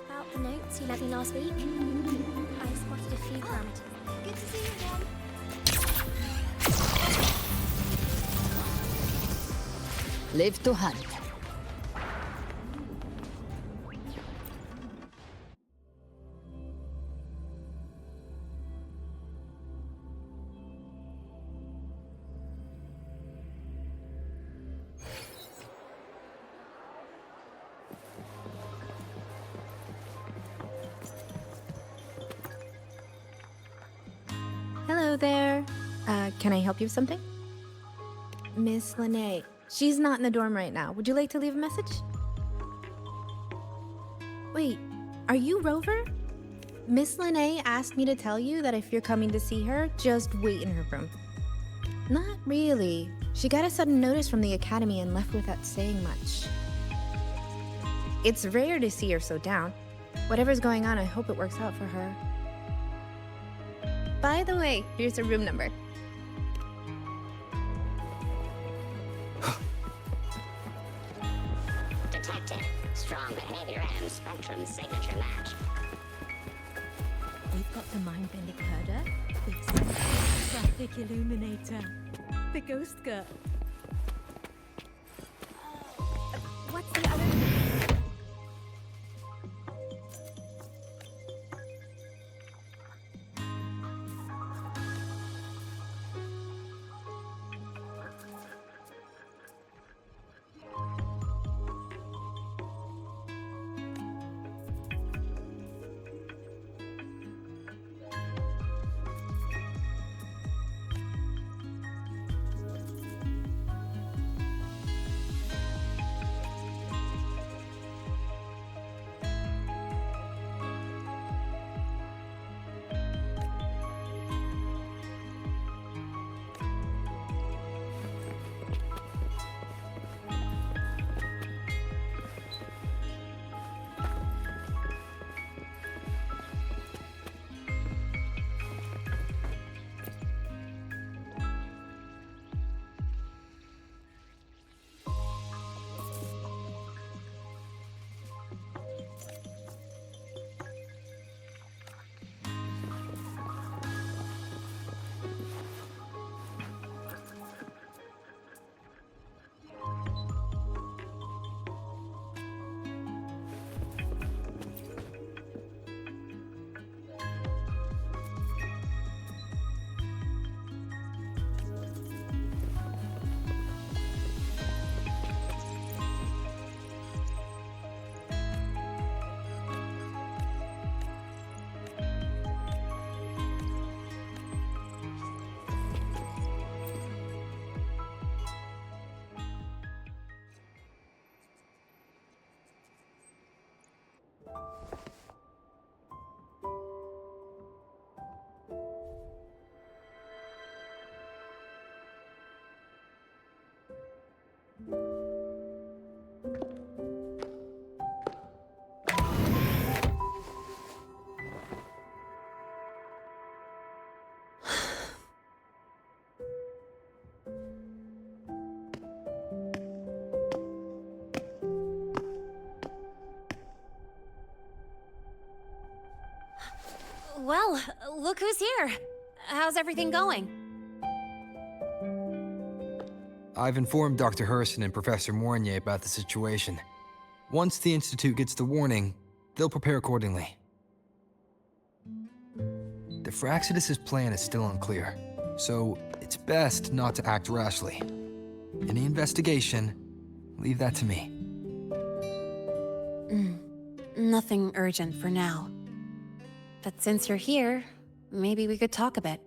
About the notes you lent me last week, I spotted a few parameters. Good to see you, Mom. Live to hunt. Hello there. Can I help you with something? Miss Lene. She's not in the dorm right now. Would you like to leave a message? Wait, are you Rover? Miss Lene asked me to tell you that if you're coming to see her, just wait in her room. Not really. She got a sudden notice from the Academy and left without saying much. It's rare to see her so down. Whatever's going on, I hope it works out for her. By the way, here's her room number. Detected. Strong behavior and spectrum signature match. We've got the mind-bending herder. We've seen the traffic illuminator. The ghost girl. What's the other? Well, look who's here. How's everything going? I've informed Dr. Hurston and Professor Mournier about the situation. Once the Institute gets the warning, they'll prepare accordingly. The Fraxidus' plan is still unclear, so it's best not to act rashly. Any investigation, leave that to me. Nothing urgent for now. But since you're here, maybe we could talk a bit.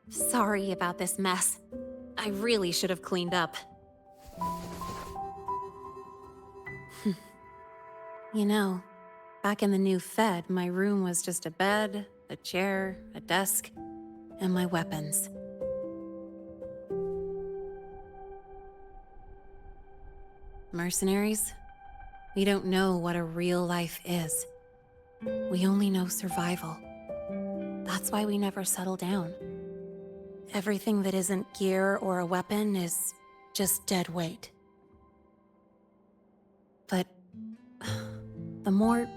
Sorry about this mess. I really should have cleaned up. You know, back in the new Fed, my room was just a bed, a chair, a desk, and my weapons. Mercenaries? We don't know what a real life is. We only know survival. That's why we never settle down. Everything that isn't gear or a weapon is just dead weight. But the more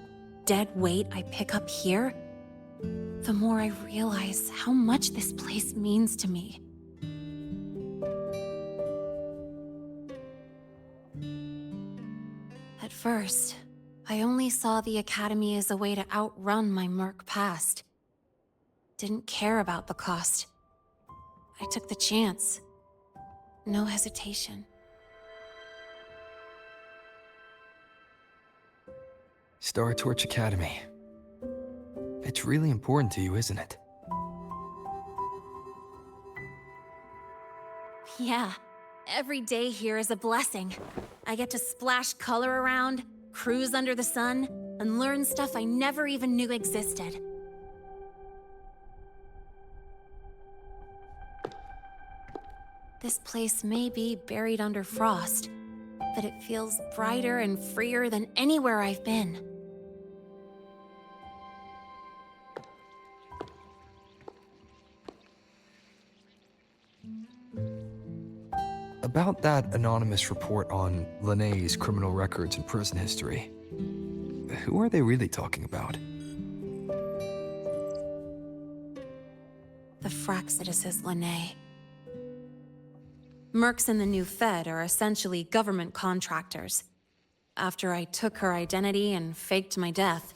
dead weight I pick up here, the more I realize how much this place means to me. At first, I only saw the Academy as a way to outrun my merc past. Didn't care about the cost. I took the chance. No hesitation. Star Torch Academy. It's really important to you, isn't it? Yeah. Every day here is a blessing. I get to splash color around, cruise under the sun, and learn stuff I never even knew existed. This place may be buried under frost, but it feels brighter and freer than anywhere I've been. About that anonymous report on Linné's criminal records and prison history, who are they really talking about? The Fraxidus is Linné. Mercs in the new Fed are essentially government contractors. After I took her identity and faked my death,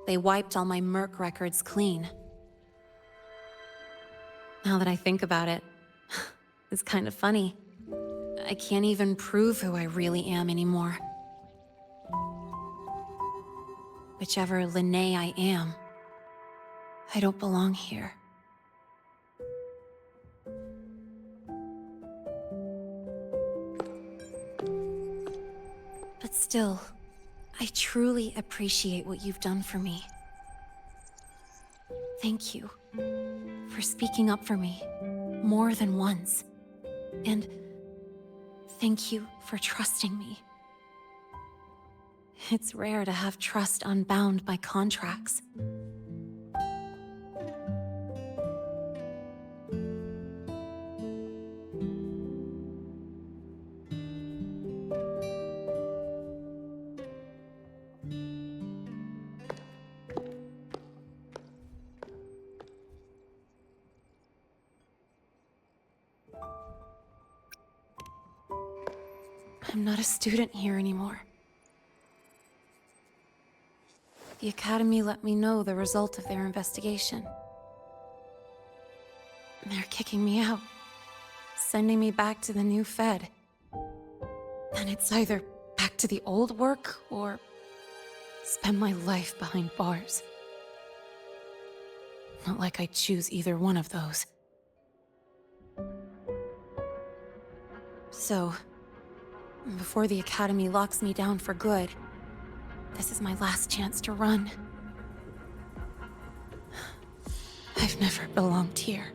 they wiped all my merc records clean. Now that I think about it, it's kind of funny. I can't even prove who I really am anymore. Whichever Linné I am, I don't belong here. But still, I truly appreciate what you've done for me. Thank you for speaking up for me more than once. And thank you for trusting me. It's rare to have trust unbound by contracts. I'm not a student here anymore. The Academy let me know the result of their investigation. They're kicking me out, sending me back to the new Fed. And it's either back to the old work, or spend my life behind bars. Not like I choose either one of those. So, before the Academy locks me down for good, this is my last chance to run. I've never belonged here.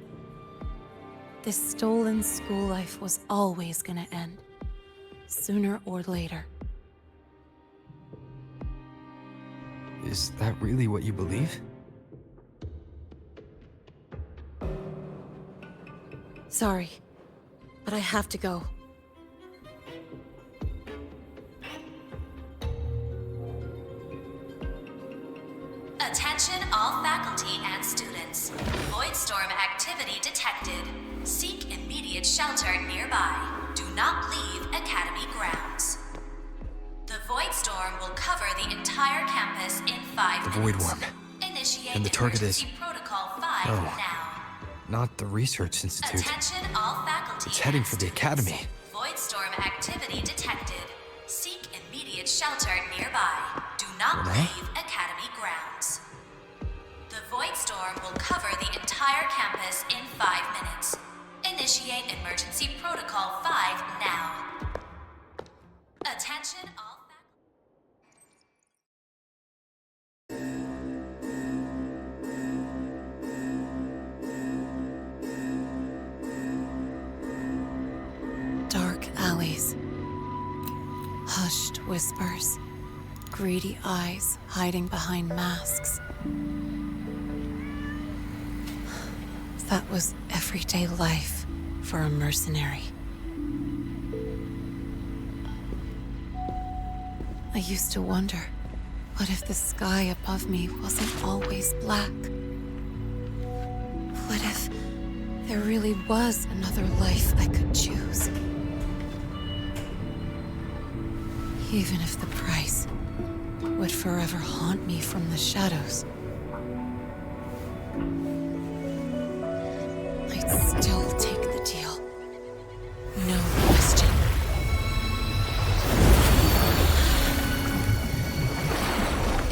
This stolen school life was always gonna end, sooner or later. Is that really what you believe? Sorry, but I have to go. Attention all faculty and students. Voidstorm activity detected. Seek immediate shelter nearby. Do not leave Academy grounds. The Voidstorm will cover the entire campus in 5 The minutes. Void Worm. Initiate And the target is... emergency protocol 5 Oh. now. Not the Research Institute. Attention all faculty. It's heading and for the students. Academy. Voidstorm activity detected. Seek immediate shelter nearby. Do not Renee? leave Academy grounds. The Voidstorm will cover the entire campus in 5 minutes. Initiate emergency protocol 5 now. Attention all Dark alleys. Hushed whispers. Greedy eyes hiding behind masks. That was everyday life for a mercenary. I used to wonder, what if the sky above me wasn't always black? What if there really was another life I could choose? Even if the price would forever haunt me from the shadows, I'd still take the deal. No question.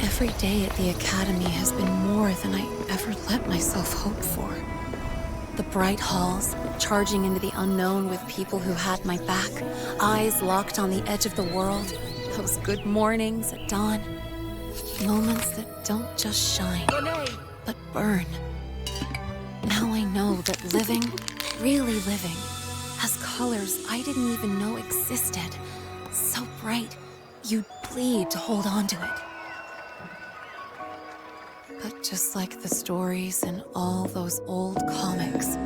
Every day at the Academy has been more than I ever let myself hope for. The bright halls, charging into the unknown with people who had my back, eyes locked on the edge of the world, those good mornings at dawn, moments that don't just shine, but burn. Now I know that living, really living, has colors I didn't even know existed. So bright, you'd bleed to hold on to it. But just like the stories in all those old comics,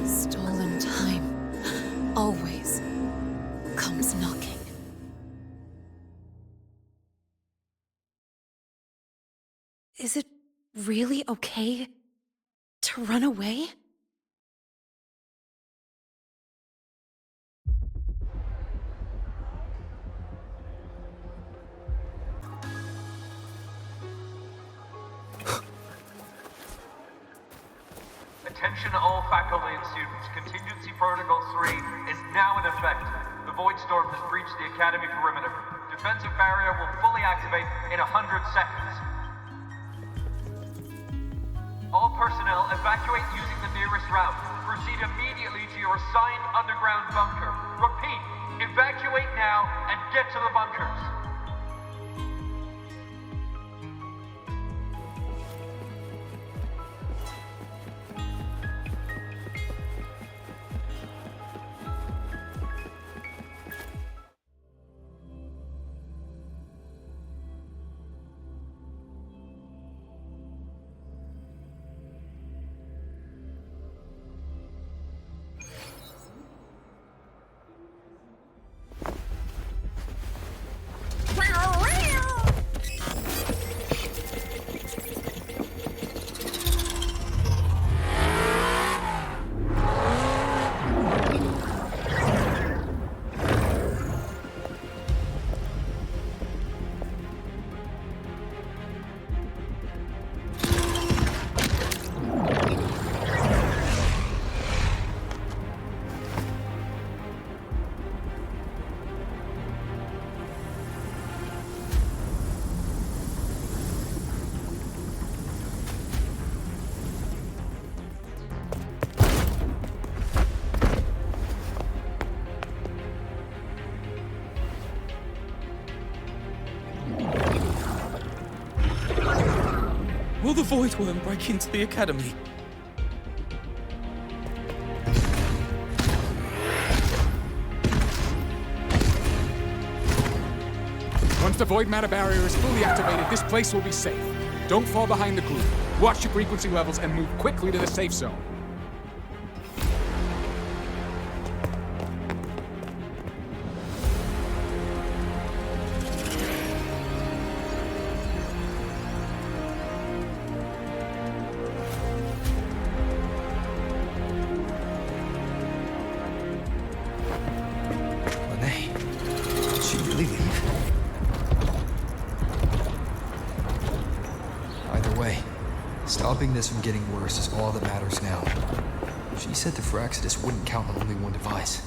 stolen time always comes knocking. Is it really okay to run away? Attention all faculty and students. Contingency Protocol 3 is now in effect. The Voidstorm has breached the Academy perimeter. Defensive barrier will fully activate in 100 seconds. All personnel evacuate using the nearest route. Proceed immediately to your assigned underground bunker. Repeat, evacuate now and get to the bunkers. Will the Void Worm break into the Academy? Once the Void Matter barrier is fully activated, this place will be safe. Don't fall behind the group. Watch your frequency levels and move quickly to the safe zone. Lene, did she really leave? Either way, stopping this from getting worse is all that matters now. She said the Fraxidus wouldn't count on only one device.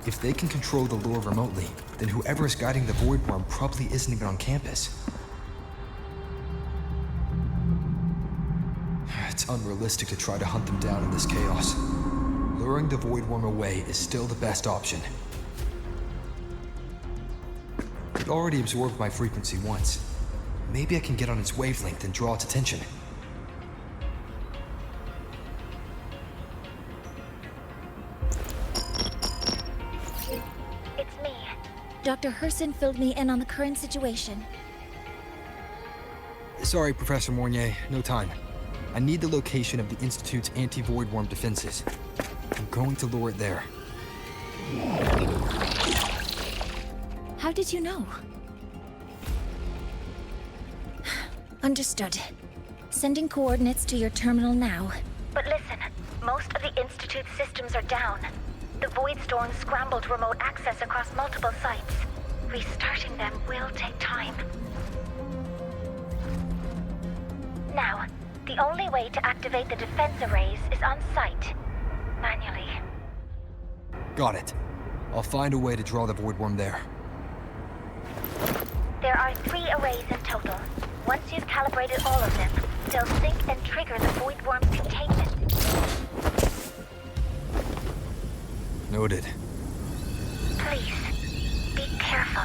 If they can control the lure remotely, then whoever is guiding the Void Worm probably isn't even on campus. It's unrealistic to try to hunt them down in this chaos. Luring the Void Worm away is still the best option. It already absorbed my frequency once. Maybe I can get on its wavelength and draw its attention. It's me. Dr. Herson filled me in on the current situation. Sorry, Professor Mornier, no time. I need the location of the Institute's anti-Void Worm defenses. I'm going to lure it there. How did you know? Understood. Sending coordinates to your terminal now. But listen, most of the Institute's systems are down. The Void Storm scrambled remote access across multiple sites. Restarting them will take time. Now, the only way to activate the defense arrays is on site. Manually. Got it. I'll find a way to draw the Void Worm there. There are 3 arrays in total. Once you've calibrated all of them, they'll sync and trigger the Void Worm's containment. Noted. Please, be careful.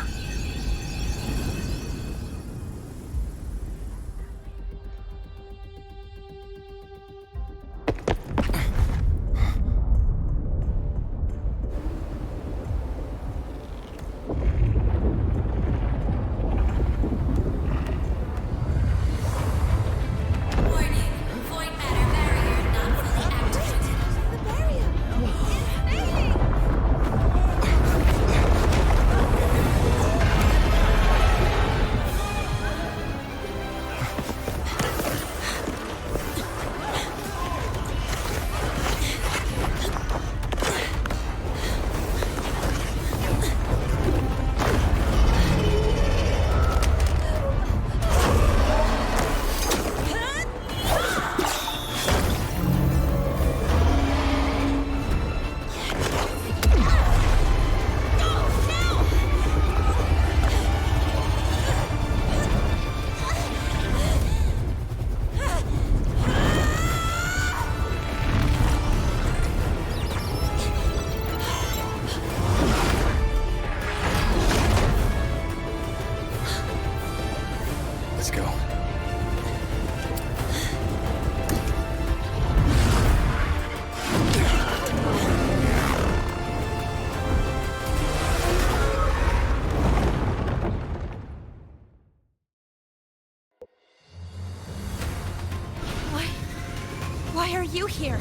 Why are you here? You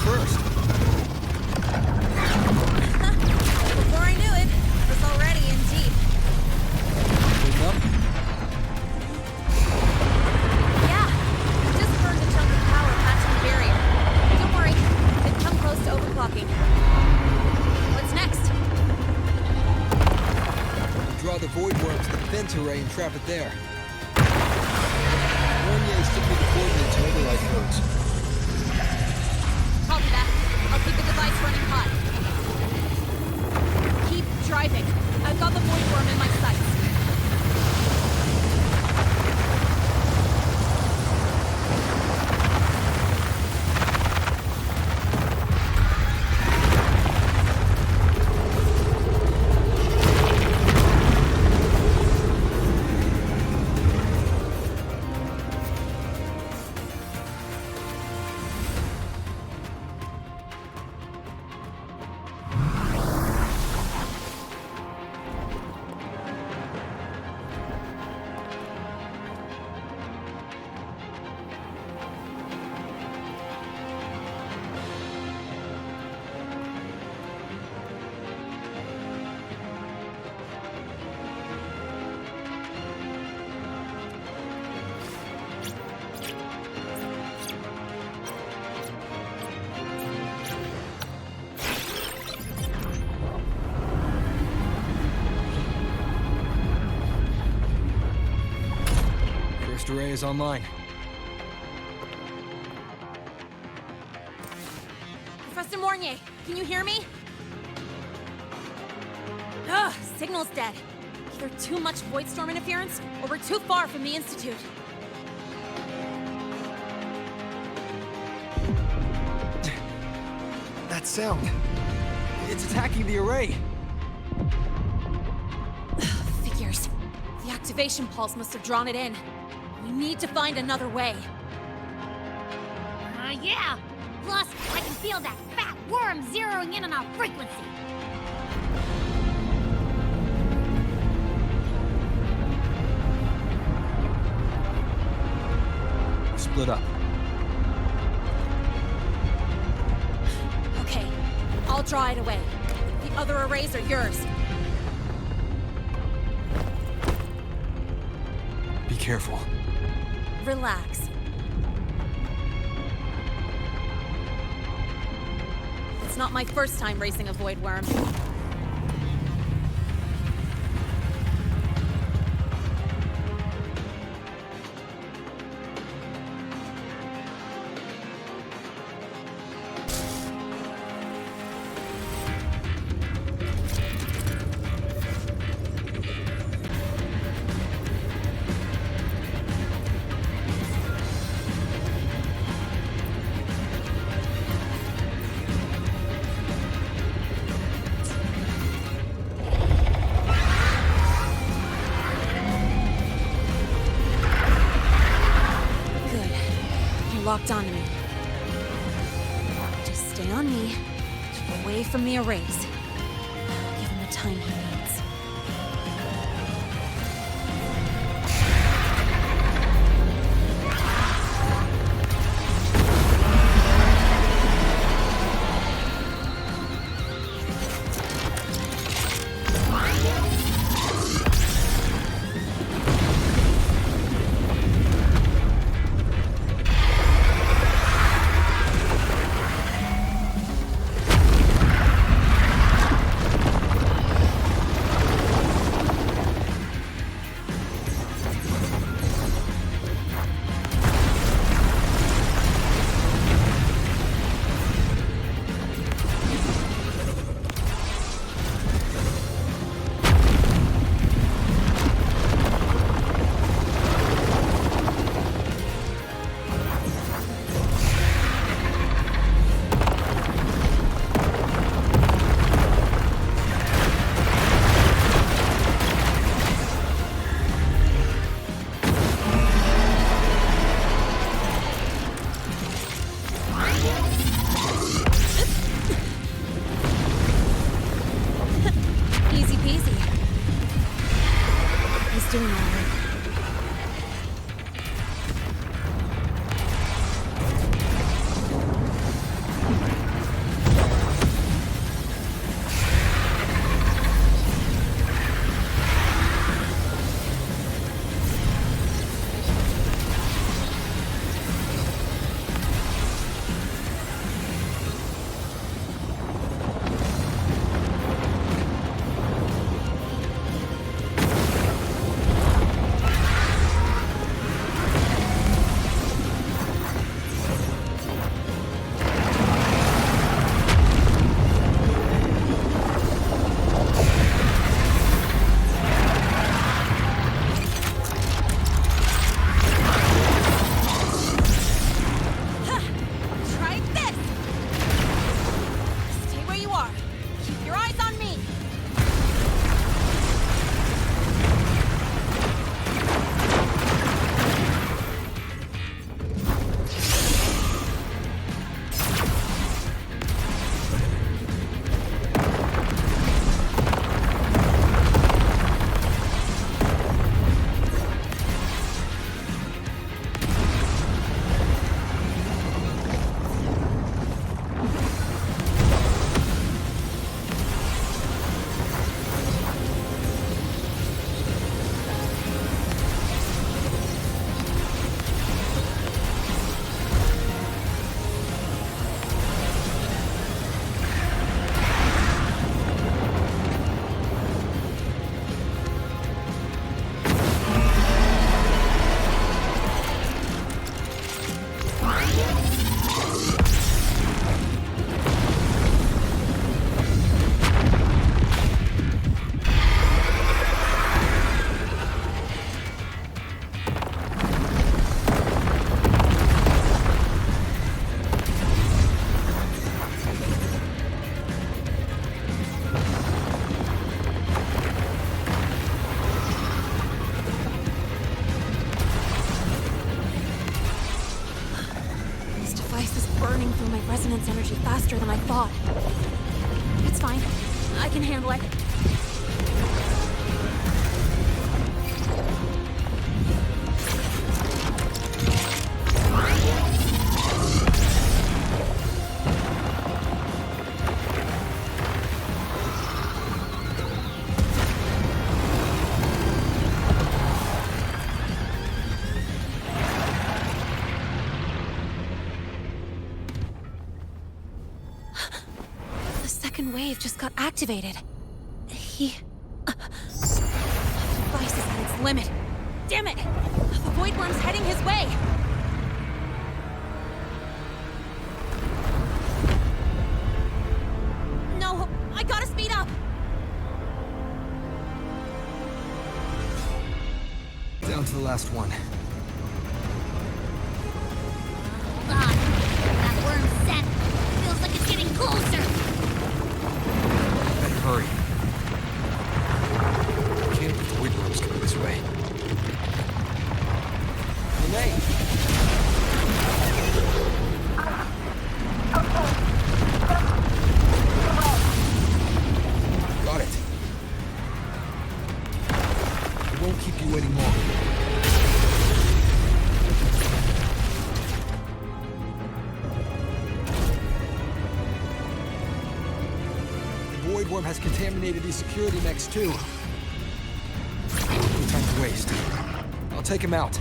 first. Before I knew it, I was already in deep. Wake up? Yeah, I just burned a chunk of power patching the barrier. Don't worry, they've come close to overclocking. What's next? Draw the Void Worm to the defense array and trap it there. Mornier sent me the coordinates and override codes. Copy that. I'll keep the device running hot. Keep driving. I've got the Void Worm in my sights. First array is online. Professor Mornier, can you hear me? Ugh, signal's dead. Either too much void storm interference, or we're too far from the Institute. That sound. It's attacking the array. Figures. The activation pulse must have drawn it in. We need to find another way. Yeah! Plus, I can feel that fat worm zeroing in on our frequency. Split up. Okay, I'll draw it away. The other arrays are yours. Be careful. Relax. It's not my first time racing a void worm. Locked onto me. Just stay on me, keep away from the arrays. Give him the time he needs. Doing all right. energy faster than I thought. It's fine. I can handle it. Wave just got activated. The device is at its limit. Damn it! The Void Worm's heading his way! No! I gotta speed up! Down to the last one. Hold on. That worm's set. Feels like it's getting closer. Hurry. Can't be Void Worms coming this way. Renee! Got it. We won't keep you waiting long. Void Worm has contaminated these security mechs too. No time to waste. I'll take him out.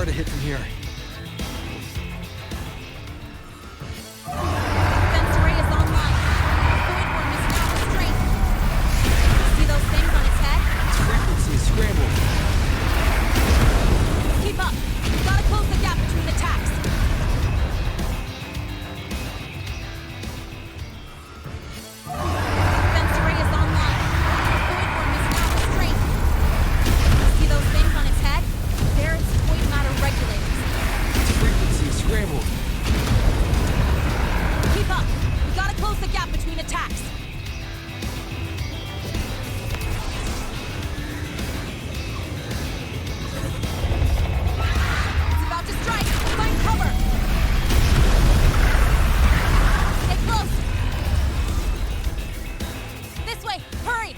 To hit from here. Defense array is online. Void Worm is now restrained. See those things on its head? Its frequency is scrambled. Keep up. We've gotta close the gap between attacks. Defense array is online. Void Worm is now restrained. See those things on its head? They're its void matter regulators. Frequency scrambled. Keep up. We gotta close the gap between attacks. It's about to strike. Find cover. Stay close. This way. Hurry.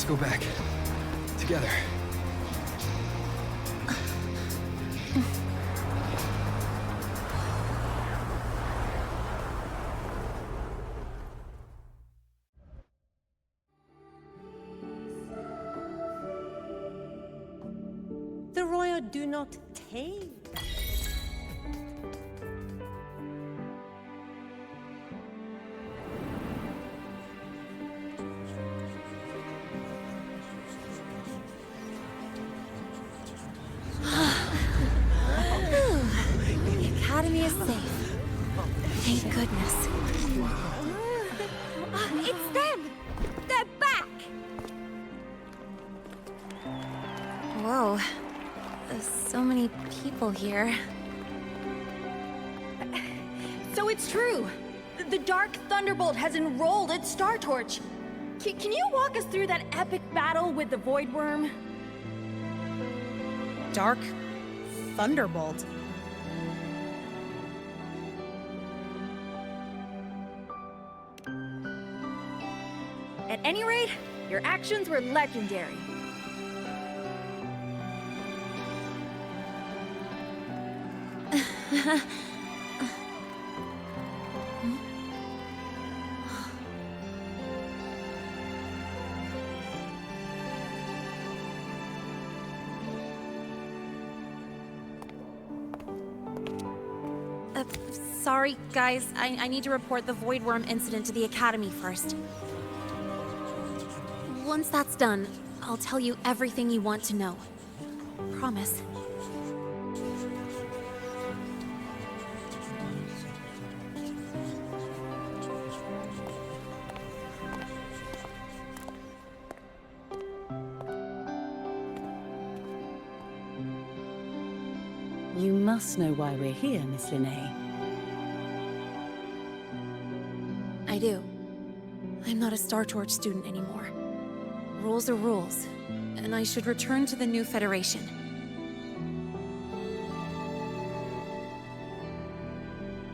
Go back. Together. Lahai-Roi do not take. The academy is safe. Thank goodness. It's them! They're back! Whoa. There's so many people here. So it's true! The Dark Thunderbolt has enrolled at Star Torch! Can you walk us through that epic battle with the Void Worm? Dark Thunderbolt. At any rate, your actions were legendary. Sorry, guys. I need to report the Void Worm incident to the Academy first. Once that's done, I'll tell you everything you want to know. Promise. You must know why we're here, Miss Linnae. I do. I'm not a Star Torch student anymore. Rules are rules, and I should return to the new Federation.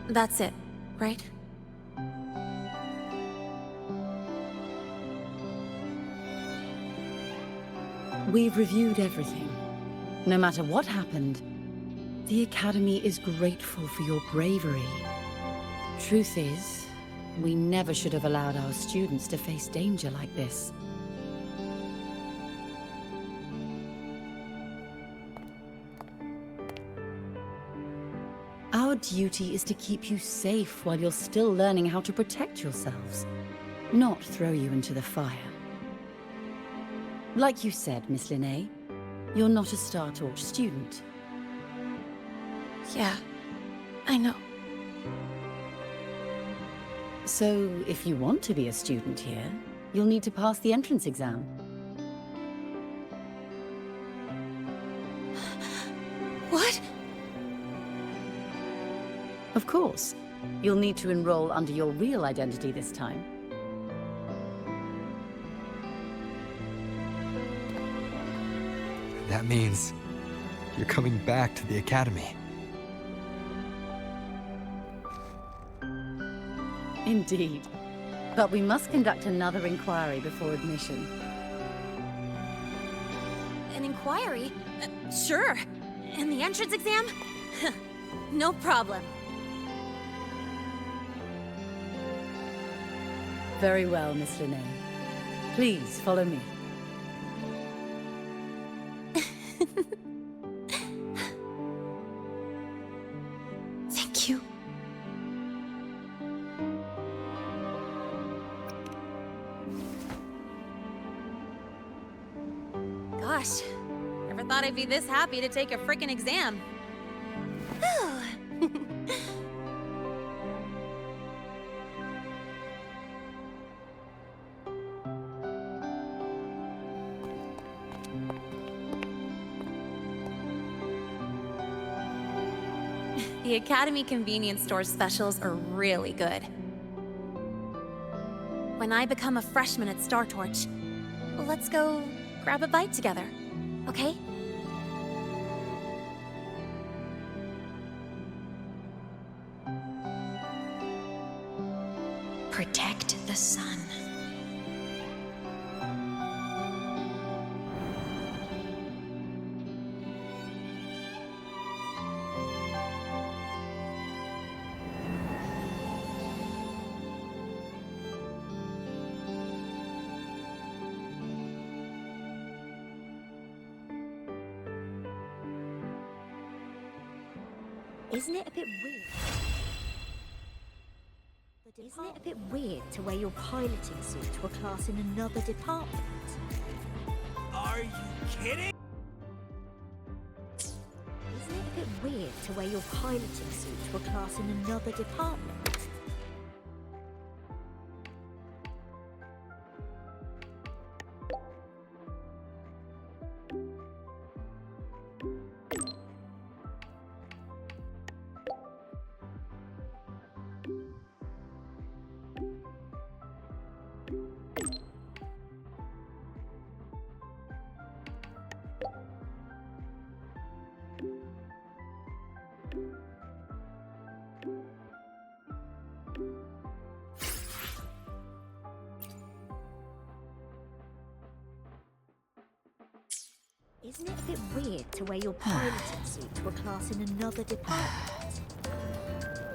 That's it, right? We've reviewed everything. No matter what happened, the Academy is grateful for your bravery. Truth is, we never should have allowed our students to face danger like this. Our duty is to keep you safe while you're still learning how to protect yourselves, not throw you into the fire. Like you said, Miss Linnae, you're not a Star Torch student. Yeah, I know. So, if you want to be a student here, you'll need to pass the entrance exam. What? Of course. You'll need to enroll under your real identity this time. That means you're coming back to the Academy. Indeed. But we must conduct another inquiry before admission. An inquiry? Sure. And the entrance exam? No problem. Very well, Miss Linnae. Please, follow me. Thank you. Gosh, never thought I'd be this happy to take a frickin' exam. The Academy convenience store specials are really good. When I become a freshman at Star Torch, let's go grab a bite together, okay? Protect the sun. Isn't it a bit weird? Isn't it a bit weird to wear your piloting suit to a class in another department? Are you kidding? Isn't it a bit weird to wear your piloting suit to a class in another department? Isn't it a bit weird to wear your piloting suit to a class in another department?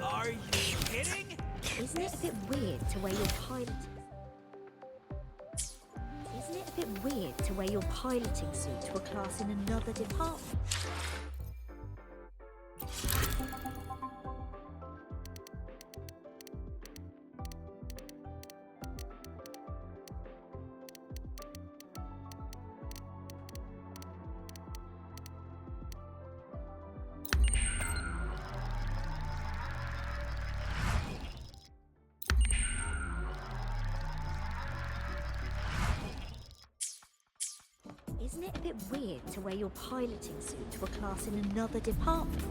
Are you kidding? Isn't it a bit weird to wear your piloting... Isn't it a bit weird to wear your piloting suit to a class in another department? Isn't it a bit weird to wear your piloting suit to a class in another department?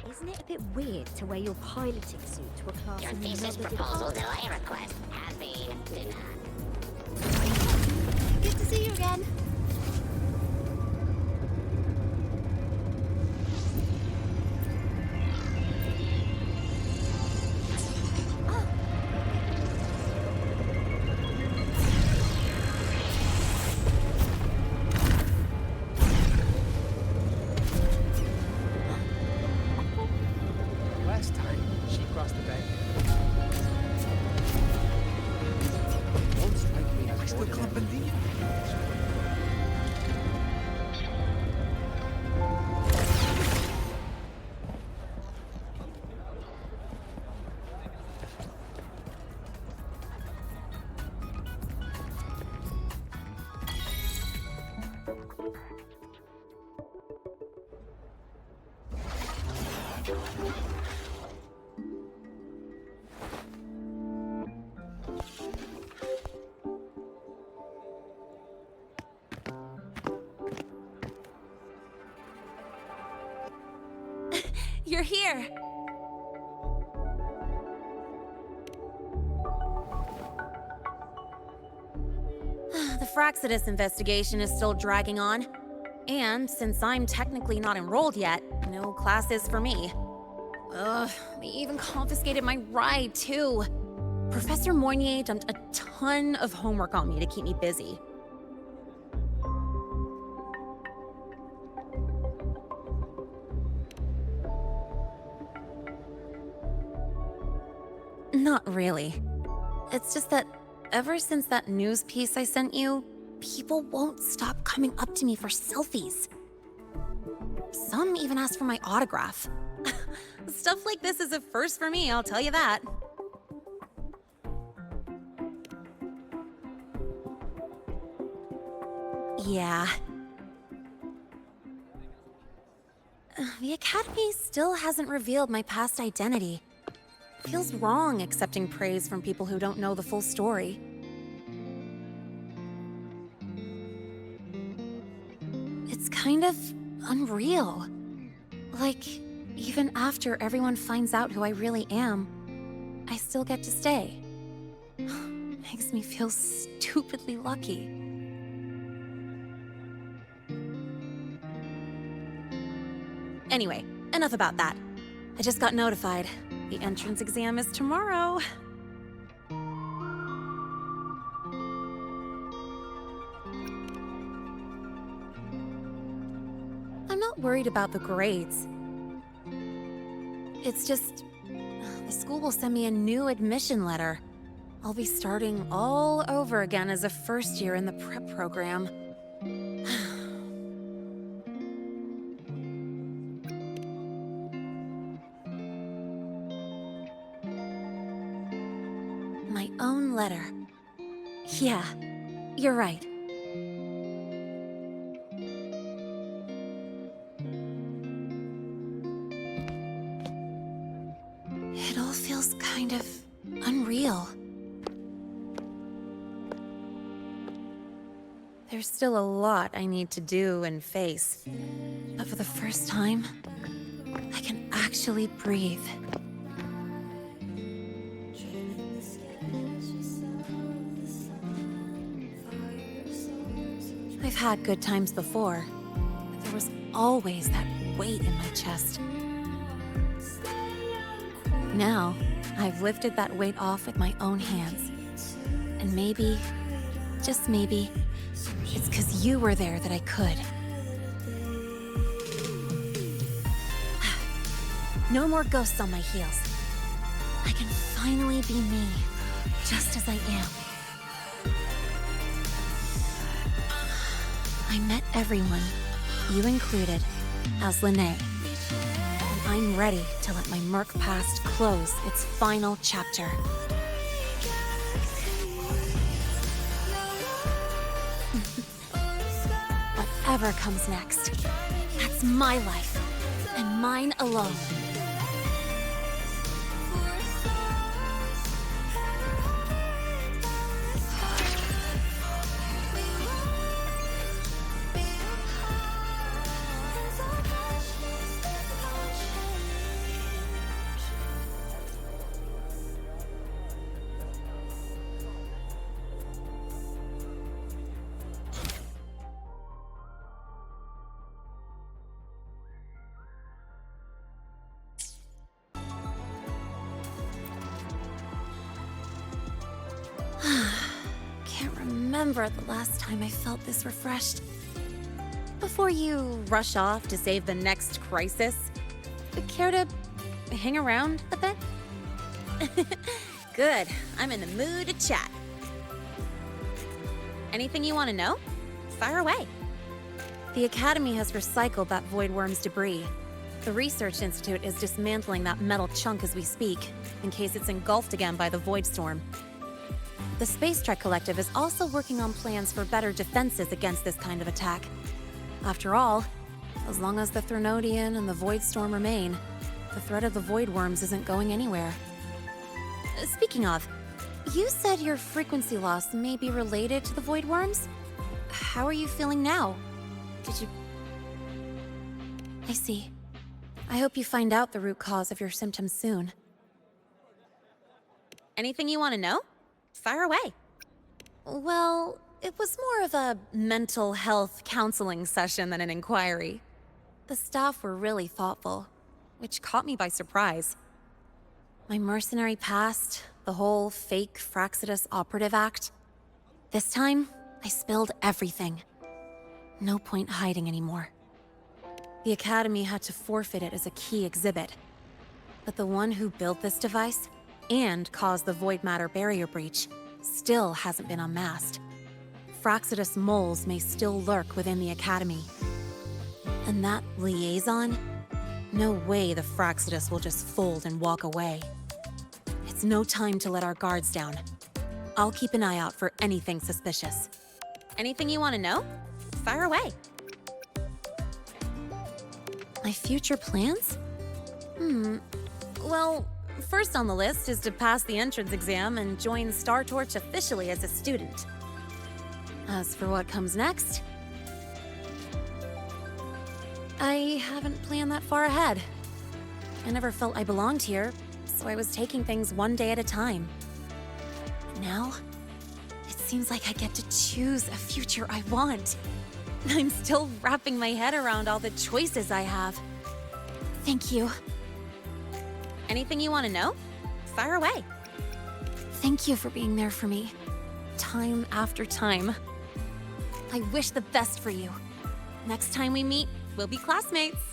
Isn't it a bit weird to wear your piloting suit to a class Your in thesis another proposal department? delay request has been denied. Good to see you again. Last time, she crossed the bank. Won't strike me as I still can't believe it. You're here. The Fraxidus investigation is still dragging on. And since I'm technically not enrolled yet, no classes for me. Ugh, they even confiscated my ride, too. Professor Moynier dumped a ton of homework on me to keep me busy. Not really. It's just that ever since that news piece I sent you, people won't stop coming up to me for selfies. Some even ask for my autograph. Stuff like this is a first for me, I'll tell you that. Yeah. The Academy still hasn't revealed my past identity. Feels wrong accepting praise from people who don't know the full story. It's kind of unreal. Like, even after everyone finds out who I really am, I still get to stay. Makes me feel stupidly lucky. Anyway, enough about that. I just got notified. The entrance exam is tomorrow. I'm not worried about the grades. It's just, the school will send me a new admission letter. I'll be starting all over again as a first year in the prep program. My own letter. Yeah, you're right. It all feels kind of unreal. There's still a lot I need to do and face, but for the first time, I can actually breathe. I've had good times before, but there was always that weight in my chest. Now, I've lifted that weight off with my own hands. And maybe, just maybe, it's because you were there that I could. No more ghosts on my heels. I can finally be me, just as I am. I met everyone, you included, as Lahai. And I'm ready to let my murk past close its final chapter. Whatever comes next, that's my life, and mine alone. Can't remember the last time I felt this refreshed. Before you rush off to save the next crisis, care to hang around a bit? Good, I'm in the mood to chat. Anything you want to know? Fire away. The Academy has recycled that Void Worm's debris. The Research Institute is dismantling that metal chunk as we speak, in case it's engulfed again by the Void Storm. The Space Trek Collective is also working on plans for better defenses against this kind of attack. After all, as long as the Threnodian and the Void Storm remain, the threat of the Void Worms isn't going anywhere. Speaking of, you said your frequency loss may be related to the Void Worms? How are you feeling now? Did you... I see. I hope you find out the root cause of your symptoms soon. Anything you want to know? Fire away. Well, it was more of a mental health counseling session than an inquiry. The staff were really thoughtful, which caught me by surprise. My mercenary past, the whole fake Frostlands operative act. This time, I spilled everything. No point hiding anymore. The Academy had to forfeit it as a key exhibit. But the one who built this device and caused the void matter barrier breach still hasn't been unmasked. Frostlands moles may still lurk within the Academy. And that liaison? No way the Frostlands will just fold and walk away. It's no time to let our guards down. I'll keep an eye out for anything suspicious. Anything you want to know? Fire away. My future plans? Well, First on the list is to pass the entrance exam and join Star Torch officially as a student. As for what comes next, I haven't planned that far ahead. I never felt I belonged here, so I was taking things one day at a time. Now, it seems like I get to choose a future I want. I'm still wrapping my head around all the choices I have. Thank you. Anything you want to know? Fire away. Thank you for being there for me, time after time. I wish the best for you. Next time we meet, we'll be classmates.